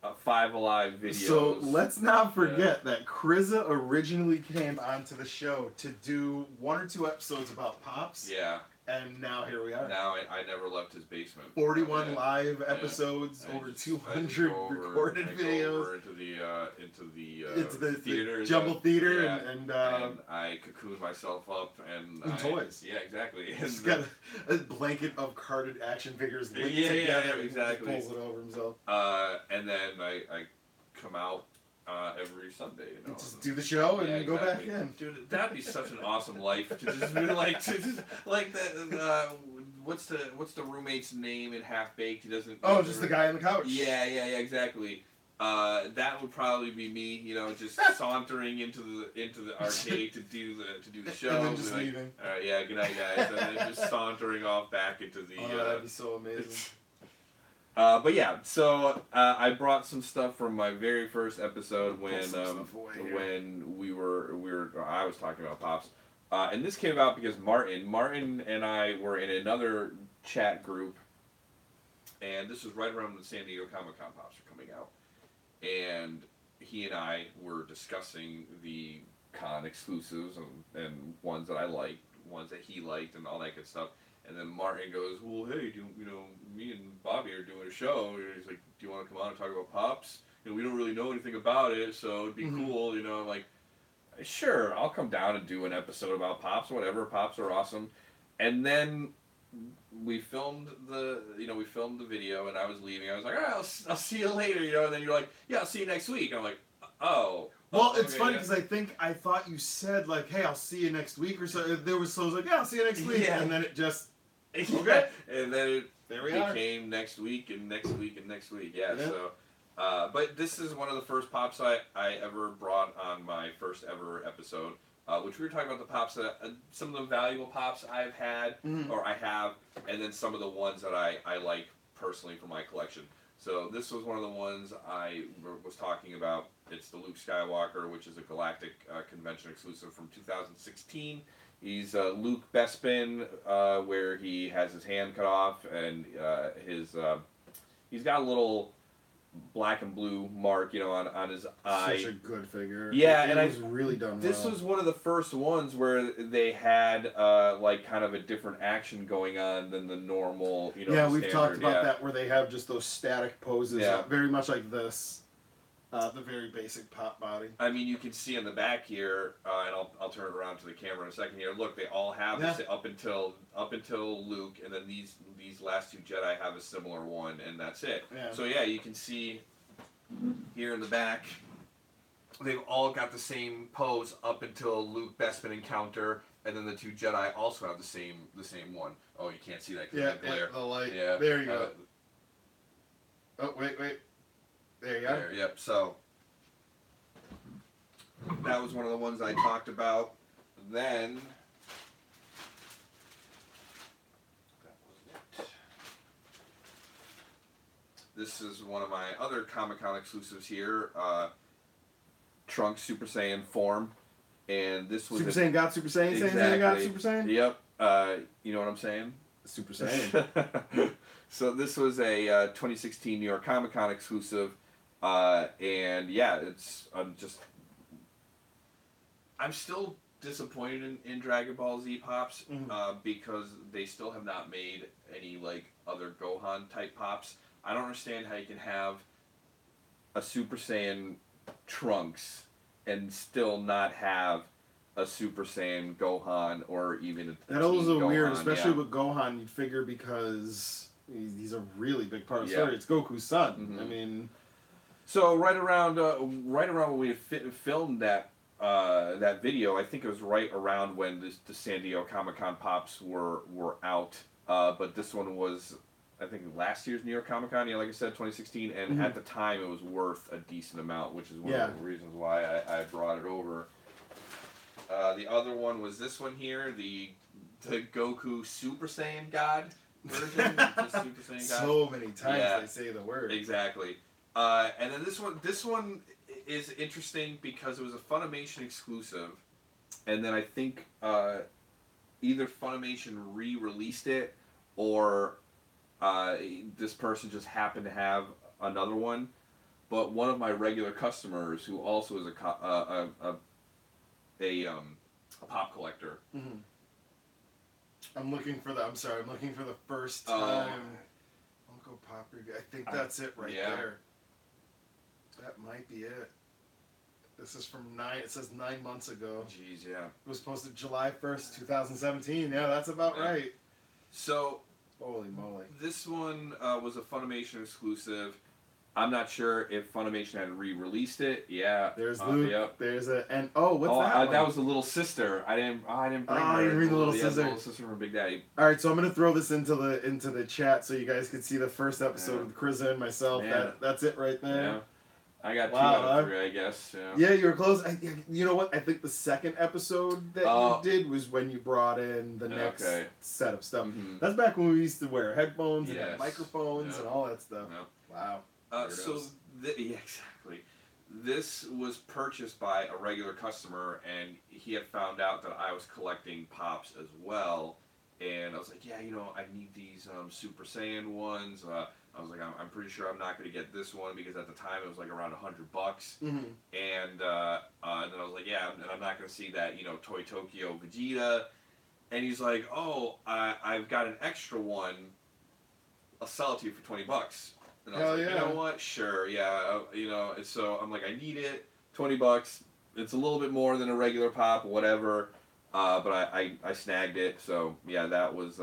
5Alive videos. So, let's not forget that Kriza originally came onto the show to do 1 or 2 episodes about Pops. Yeah. And now here we are. Now I never left his basement. 41 live episodes, over 200 recorded videos. Over into the theater, Jumble Theater, yeah. and I cocooned myself up and toys. Yeah, exactly. He's got a blanket of carded action figures linked together. Yeah, exactly. He pulls it over himself. And then I come out every Sunday, you know. Just do the show and go back in. Dude, that'd be such an awesome life to just be like that. What's the roommate's name in Half Baked? He doesn't. Oh, just the guy on the couch. Yeah, exactly. That would probably be me, you know, just sauntering into the arcade to do the show. And then just leaving. All right, yeah, good night, guys, and then just sauntering off back into the. Oh, that'd be so amazing. But yeah, so I brought some stuff from my very first episode when I was talking about Pops, and this came about because Martin and I were in another chat group, and this was right around when the San Diego Comic-Con Pops were coming out, and he and I were discussing the con exclusives and ones that I liked, ones that he liked, and all that good stuff. And then Martin goes, well, hey, me and Bobby are doing a show. And he's like, do you want to come on and talk about Pops? We don't really know anything about it, so it'd be cool, I'm like, sure, I'll come down and do an episode about Pops, whatever. Pops are awesome. And then we filmed the video, and I was leaving. I was like, all right, I'll see you later, and then you're like, yeah, I'll see you next week. And I'm like, oh. Well, it's funny because I thought you said, like, hey, I'll see you next week or so. I was like, yeah, I'll see you next week. Yeah. And then it just, okay. And then there we became next week and next week and next week. Yeah. So, but this is one of the first Pops I ever brought on my first ever episode, which we were talking about the Pops that some of the valuable Pops I've had or I have, and then some of the ones that I like personally for my collection. So this was one of the ones I was talking about. It's the Luke Skywalker, which is a Galactic Convention exclusive from 2016. He's Luke Bespin, where he has his hand cut off, and he's got a little black and blue mark, on his eye. Such a good figure. Yeah, it was really done well. This was one of the first ones where they had like kind of a different action going on than the normal, Yeah, we've standard, talked about that where they have just those static poses, very much like this. The very basic Pop body. I mean, you can see in the back here, and I'll turn it around to the camera in a second here. Look, they all have this up until Luke, and then these last 2 Jedi have a similar one, and that's it. Yeah. So yeah, you can see here in the back, they've all got the same pose up until Luke Bespin encounter, and then the 2 Jedi also have the same one. Oh, you can't see that because of the glare. The light. Yeah, there you go. Oh wait. There you go. There, yep. So that was one of the ones I talked about. Then that was it. This is one of my other Comic-Con exclusives here. Trunks Super Saiyan form, and this was Super Saiyan got Super Saiyan. Exactly. Saiyan got Super Saiyan. Yep. You know what I'm saying? Super Saiyan. So this was a 2016 New York Comic Con exclusive, and yeah, it's just. I'm still disappointed in Dragon Ball Z pops because they still have not made any like other Gohan type pops. I don't understand how you can have a Super Saiyan Trunks and still not have a Super Saiyan Gohan or even a That was a Gohan, weird, especially yeah. with Gohan. You'd figure because he's a really big part of the Yeah. story. It's Goku's son. Mhm. I mean, So right around when we filmed that that video, I think it was right around when the San Diego Comic Con pops were out. But this one was, I think, last year's New York Comic Con. Yeah, like I said, 2016, and at the time it was worth a decent amount, which is one of the reasons why I brought it over. The other one was this one here, the Goku Super Saiyan God version. Just Super Saiyan God. so many times they say the word. Exactly. And then this one is interesting because it was a Funimation exclusive, and then I think either Funimation re-released it or this person just happened to have another one. But one of my regular customers, who also is a pop collector. Mm-hmm. I'm looking for the first time. Uncle Pop Review. I think that's it right there. That might be it. This is from it says 9 months ago. Jeez, yeah. It was posted July 1st, 2017. Yeah, that's about right. So, holy moly. This one was a Funimation exclusive. I'm not sure if Funimation had re-released it. Yeah. There's Luke. Yep. There's what's that one? That was the little sister. I didn't bring her. You bring the little sister. The little sister from Big Daddy. All right, so I'm gonna throw this into the chat so you guys can see the first episode with Chris and myself. That's it right there. Yeah. I got 2 out of 3, I guess. Yeah, you were close. You know what? I think the second episode that you did was when you brought in the next set of stuff. Mm-hmm. That's back when we used to wear headphones and have microphones and all that stuff. Yep. Wow. Exactly. This was purchased by a regular customer, and he had found out that I was collecting pops as well. And I was like, yeah, I need these Super Saiyan ones. I was like, I'm pretty sure I'm not going to get this one because at the time it was like around $100. Mm-hmm. And then I was like, yeah, and I'm not going to see that, Toy Tokyo Vegeta. And he's like, oh, I've got an extra one. I'll sell it to you for $20. And I was like, you know what? Sure, yeah. So I'm like, I need it. $20. It's a little bit more than a regular pop, whatever. But I snagged it. So yeah, that was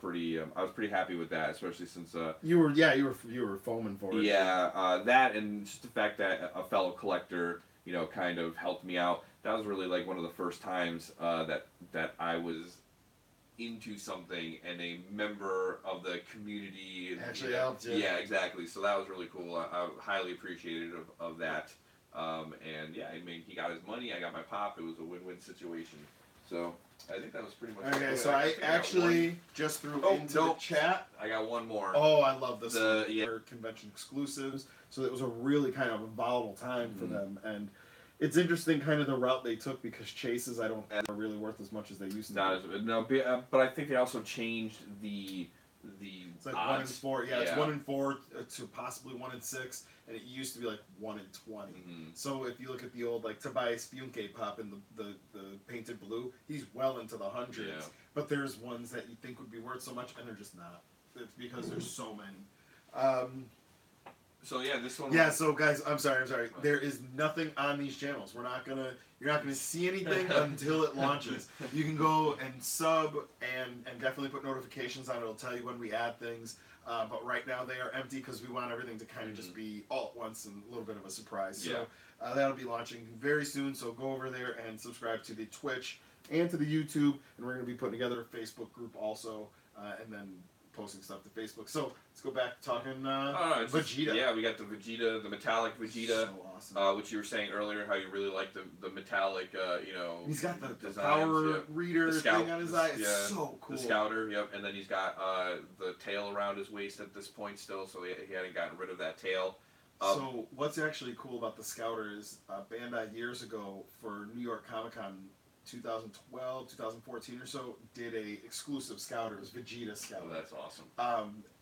pretty. I was pretty happy with that, especially since you were foaming for it. Yeah, that and just the fact that a fellow collector, kind of helped me out. That was really like one of the first times that I was into something and a member of the community actually helped you. Yeah, exactly. So that was really cool. I highly appreciated of that. And yeah, I mean, he got his money, I got my pop. It was a win-win situation. So I think that was pretty much okay. So I actually just threw into the chat. I got one more. Oh, I love this one. Yeah. Convention exclusives. So it was a really kind of a volatile time for them, and it's interesting kind of the route they took because chases are really worth as much as they used to. But I think they also changed the it's like odds. 1 in 4. Yeah, it's 1 in 4 to possibly 1 in 6, and it used to be like 1 in 20. Mm-hmm. So if you look at the old like Tobias Funke pop in the painted blue, he's well into the hundreds. Yeah. But there's ones that you think would be worth so much, and they're just not. It's because there's so many. So yeah, this one. Yeah, so guys, I'm sorry. There is nothing on these channels. You're not gonna see anything until it launches. You can go and sub and definitely put notifications on. It'll tell you when we add things. But right now they are empty because we want everything to kind of just be all at once and a little bit of a surprise. So that'll be launching very soon. So go over there and subscribe to the Twitch and to the YouTube, and we're gonna be putting together a Facebook group also, and then posting stuff to Facebook. So let's go back to talking Vegeta. We got the Vegeta, the metallic Vegeta, so awesome. Which you were saying earlier how you really like the metallic, He's got the designs, power reader thing on his eye. It's so cool. The Scouter, and then he's got the tail around his waist at this point still, so he hadn't gotten rid of that tail. So what's actually cool about the Scouter is Bandai years ago for New York Comic Con 2012, 2014 or so, did a exclusive Scout. It was Vegeta Scout. Oh, that's awesome.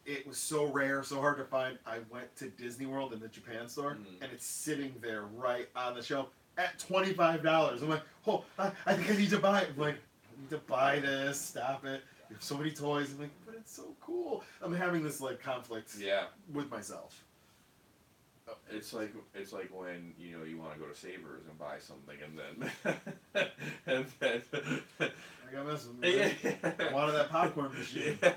It was so rare, so hard to find. I went to Disney World in the Japan store, and it's sitting there right on the shelf at $25. I'm like, oh, I think I need to buy it. I'm like, I need to buy this. Stop it. You have so many toys. I'm like, but it's so cool. I'm having this like conflict with myself. It's like when you want to go to Savers and buy something, and then I got messing with me. I wanted that popcorn machine. Yeah.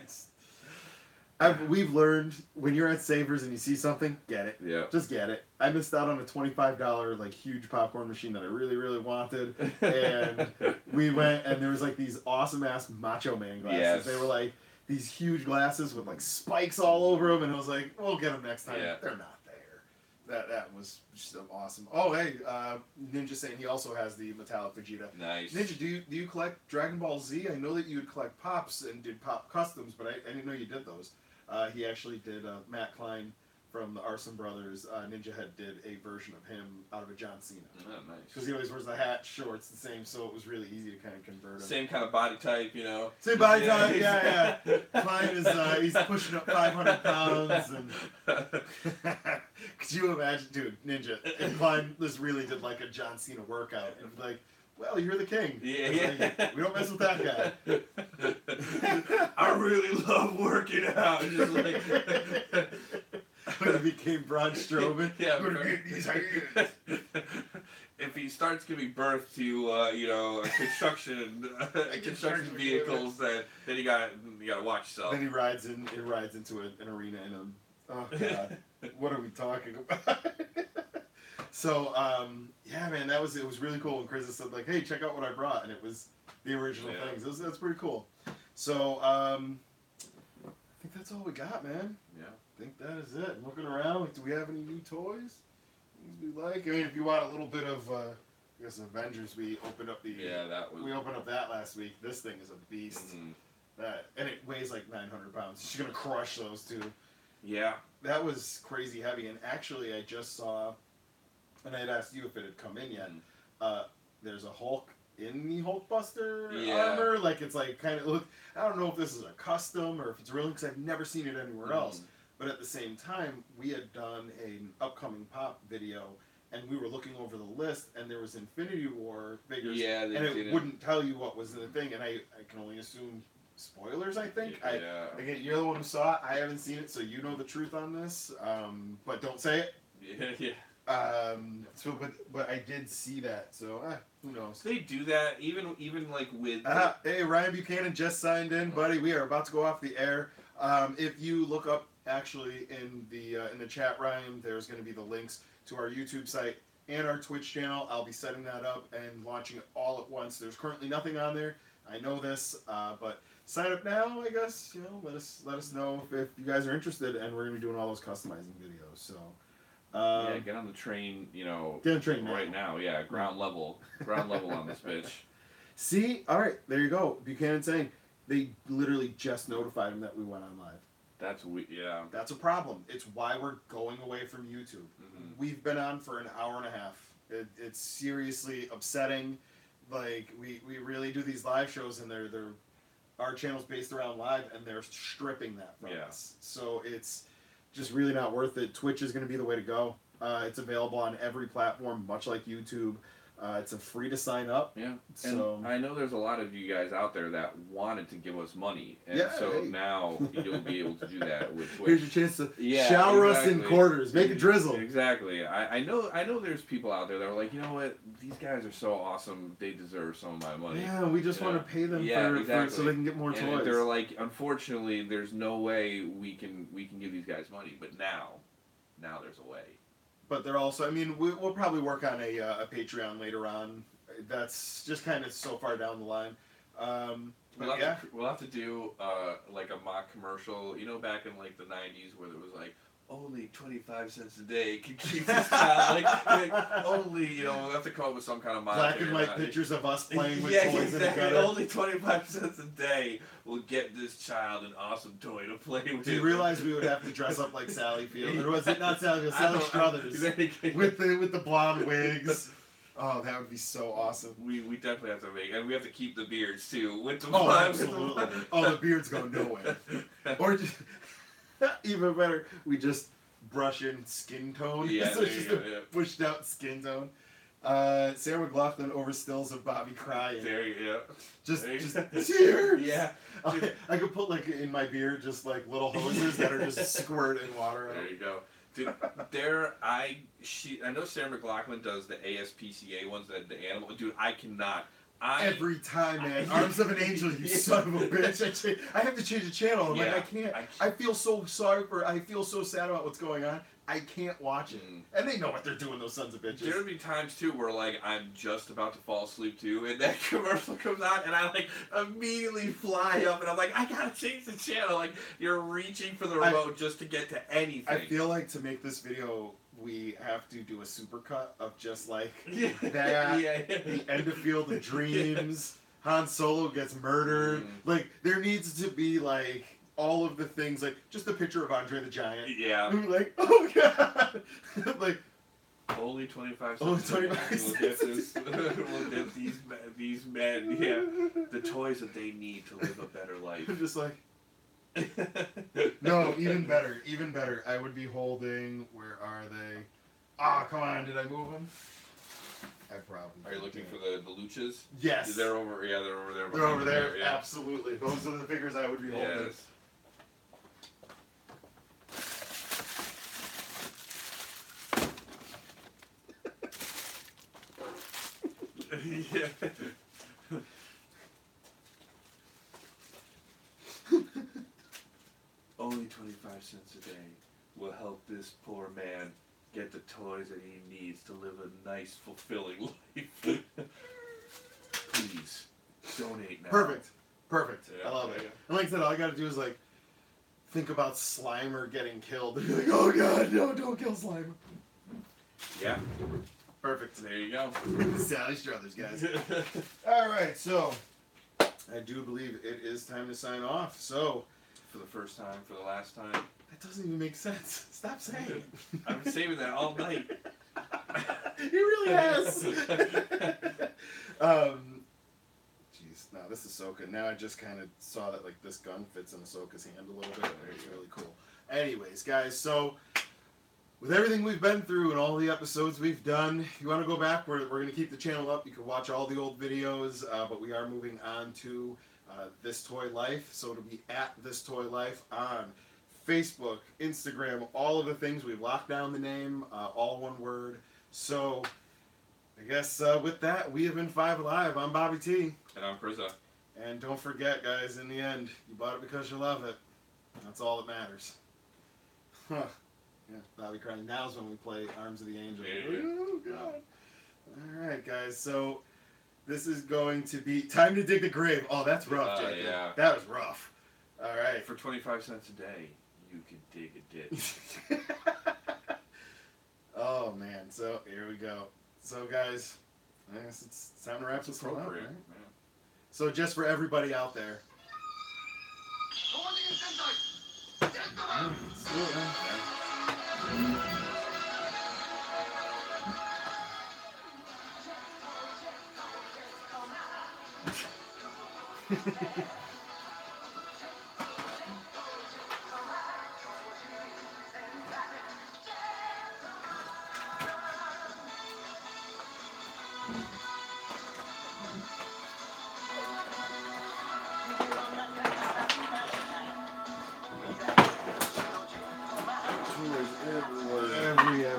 We've learned when you're at Savers and you see something, get it. Yeah. Just get it. I missed out on a $25 like huge popcorn machine that I really, really wanted, and we went and there was like these awesome ass Macho Man glasses. Yes. They were like these huge glasses with like spikes all over them, and I was like, we'll get them next time. Yeah. They're not there. That was just awesome. Oh hey, Ninja saying he also has the metallic Vegeta. Nice. Ninja, do you collect Dragon Ball Z? I know that you would collect Pops and did Pop Customs, but I didn't know you did those. He actually did Matt Klein from the Arson Brothers. Ninja Head did a version of him out of a John Cena. Oh, nice. Because he always wears the hat, shorts, the same, so it was really ezy to kind of convert him. Same kind of body type, you know. Same body type, yeah. Klein is he's pushing up 500 pounds, and could you imagine, dude, Ninja? And Klein just really did like a John Cena workout, and like, well, you're the king. Yeah. Like, we don't mess with that guy. I really love working out. Just like when he became Braun Strowman. Yeah. I'm gonna get these hands. If he starts giving birth to construction vehicles, then you gotta watch yourself. Then he rides into an arena in a. Oh God, what are we talking about? So yeah, man, it was really cool. And Chris said like, hey, check out what I brought, and it was the original things. That's pretty cool. So I think that's all we got, man. Yeah. I think that is it. I'm looking around. Like, do we have any new toys? Things we like? I mean, if you want a little bit of, I guess Avengers, we opened up we opened up that last week. This thing is a beast. Mm-hmm. And it weighs like 900 pounds. She's gonna crush those two. Yeah. That was crazy heavy. And actually, I just saw, and I had asked you if it had come in yet. There's a Hulk in the Hulkbuster armor. Like, it's like kind of look. I don't know if this is a custom or if it's real because I've never seen it anywhere else. But at the same time, we had done an upcoming Pop video, and we were looking over the list, and there was Infinity War figures, and it wouldn't tell you what was in the thing, and I can only assume spoilers, I think. Again, you're the one who saw it. I haven't seen it, so you know the truth on this, but don't say it. But I did see that, so who knows? They do that even like with. Hey, Ryan Buchanan just signed in, buddy. We are about to go off the air. If you look up actually in the chat, Ryan, there's going to be the links to our YouTube site and our Twitch channel. I'll be setting that up and launching it all at once. There's currently nothing on there. I know this, but sign up now. I guess let us know if you guys are interested, and we're going to be doing all those customizing videos. So. Get on the train, get on the train right now. Yeah, ground level on this bitch. See, all right, there you go. Buchanan saying they literally just notified him that we went on live. That's That's a problem. It's why we're going away from YouTube. Mm-hmm. We've been on for an hour and a half. It's seriously upsetting. Like we really do these live shows, and they're our channel's based around live, and they're stripping that from us. So it's just really not worth it. Twitch is going to be the way to go. It's available on every platform, much like YouTube. It's a free to sign up. Yeah. So and I know there's a lot of you guys out there that wanted to give us money, and now you'll be able to do that with Twitch. Here's your chance to shower us in quarters, make a drizzle. Exactly. I know there's people out there that are like, you know what, these guys are so awesome, they deserve some of my money. Yeah, we just want to pay them for so they can get more toys. They're like, unfortunately, there's no way we can give these guys money, but now there's a way. But they're also, I mean, we'll probably work on a Patreon later on. That's just kind of so far down the line. We'll have to do like a mock commercial, back in like the 90s where it was like, only 25 cents a day can keep this child, like only, we'll have to come up with some kind of black and white pictures of us playing with toys in the gutter. Only 25 cents a day will get this child an awesome toy to play with. Do you realize we would have to dress up like Sally Field? Or was it not Sally Field? Sally Struthers with the blonde wigs. Oh, that would be so awesome. We definitely have to make, and we have to keep the beards too. With the Oh, with absolutely. the- Oh, the beards go nowhere. Or just, even better, we just brush in skin tone. Yeah, So there it's you just go, a yeah. pushed out skin tone. Sarah McLachlan over stills of Bobby crying. There you go. Just There you tears. Yeah. I could put like in my beard just like little hoses that are just squirting water out. There you go. Dude, I know Sarah McLachlan does the ASPCA ones, the animal. Dude, I cannot. Every time, man. Arms of an Angel, you son of a bitch. I have to change the channel. I'm like, I can't. I feel so sorry I feel so sad about what's going on. I can't watch it. And they know what they're doing, those sons of bitches. There'll be times too where like I'm just about to fall asleep too, and that commercial comes on, and I like immediately fly up, and I'm like, I gotta change the channel. Like you're reaching for the remote just to get to anything. I feel like to make this video, we have to do a supercut of just like that. The end of Field of Dreams. Han Solo gets murdered. Like there needs to be like all of the things, like just the picture of Andre the Giant. Yeah. Like, oh god. Like only 25 cents. Only 25 cents. We'll get this. We'll get these men. Yeah. The toys that they need to live a better life. I'm just like. No, even better. Even better. I would be holding. Where are they? Ah, come on. Did I move them? I probably. Are you looking for the luchas? Yes. They're over. Yeah, they're over there. They're over there. Yeah. Absolutely. Those are the figures I would be holding. Yes. Yeah. Only 25 cents a day will help this poor man get the toys that he needs to live a nice, fulfilling life. Please, donate now. Perfect. Perfect. Yeah, I love it. yeah. And like I said, all I gotta do is like think about Slimer getting killed and be like, oh god, no, don't kill Slimer. Yeah. Perfect. There you go. Sally Struthers, guys. Alright, so I do believe it is time to sign off. So For the first time, for the last time. that doesn't even make sense. Stop saying it. I'm saving that all night. He really has. Jeez, no, this is Ahsoka. Now I just kind of saw that like this gun fits in Ahsoka's hand a little bit. It's really cool. Anyways, guys, so with everything we've been through and all the episodes we've done, if you want to go back, we're going to keep the channel up. You can watch all the old videos, but we are moving on to This Toy Life. So it'll be at This Toy Life on Facebook, Instagram, all of the things. We've locked down the name, all one word. So I guess with that, we have been 5 Alive. I'm Bobby T. And I'm Prizza. And don't forget, guys, in the end, you bought it because you love it. That's all that matters. Huh. Yeah, Bobby crying. Now's when we play Arms of the Angel. Yeah. Oh, God. Alright, guys, so this is going to be time to dig the grave. Oh, that's rough, Jacob. Yeah. That was rough. Alright. For 25 cents a day, you can dig a ditch. Oh, man. So, here we go. So, guys, I guess it's time to wrap this one up, right? Appropriate. So, just for everybody out there. Let's do it, man. Everywhere.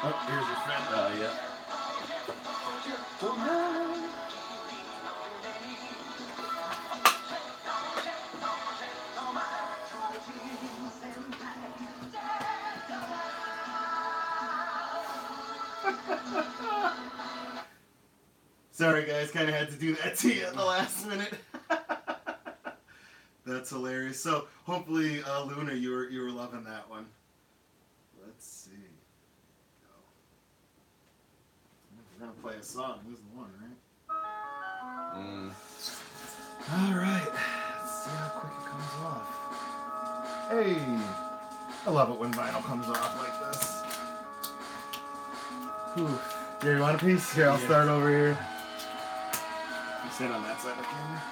Oh, here's your friend. Yeah. Sorry, guys, kind of had to do that to you at the last minute. That's hilarious. So, hopefully, Luna, you were loving that one. Let's see. Go. gonna play a song. This is the one, right? Mm. All right. Let's see how quick it comes off. Hey, I love it when vinyl comes off like this. Whew. Here, you want a piece? Here, I'll start over here. You sit on that side of the camera.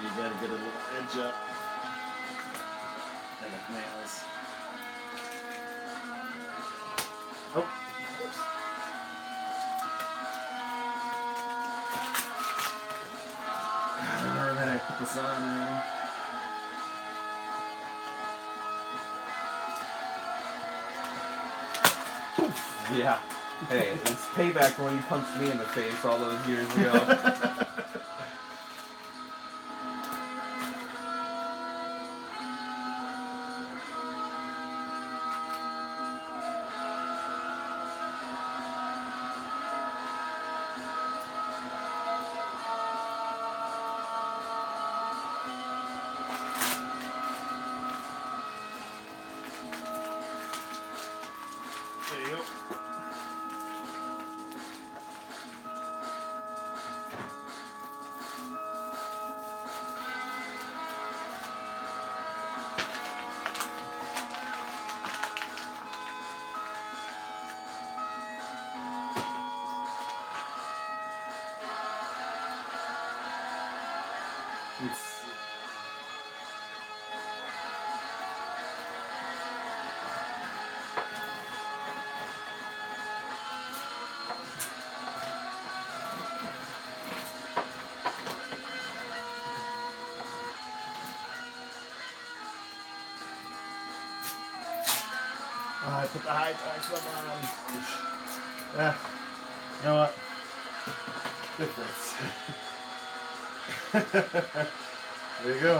You gotta get a little edge up. And it nails. Oh. Oops. I remember that I put this on there. Yeah. Hey, it's payback for when you punched me in the face all those years ago. There you go. I put the high tax up on. Yeah. You know what? Difference. There you go.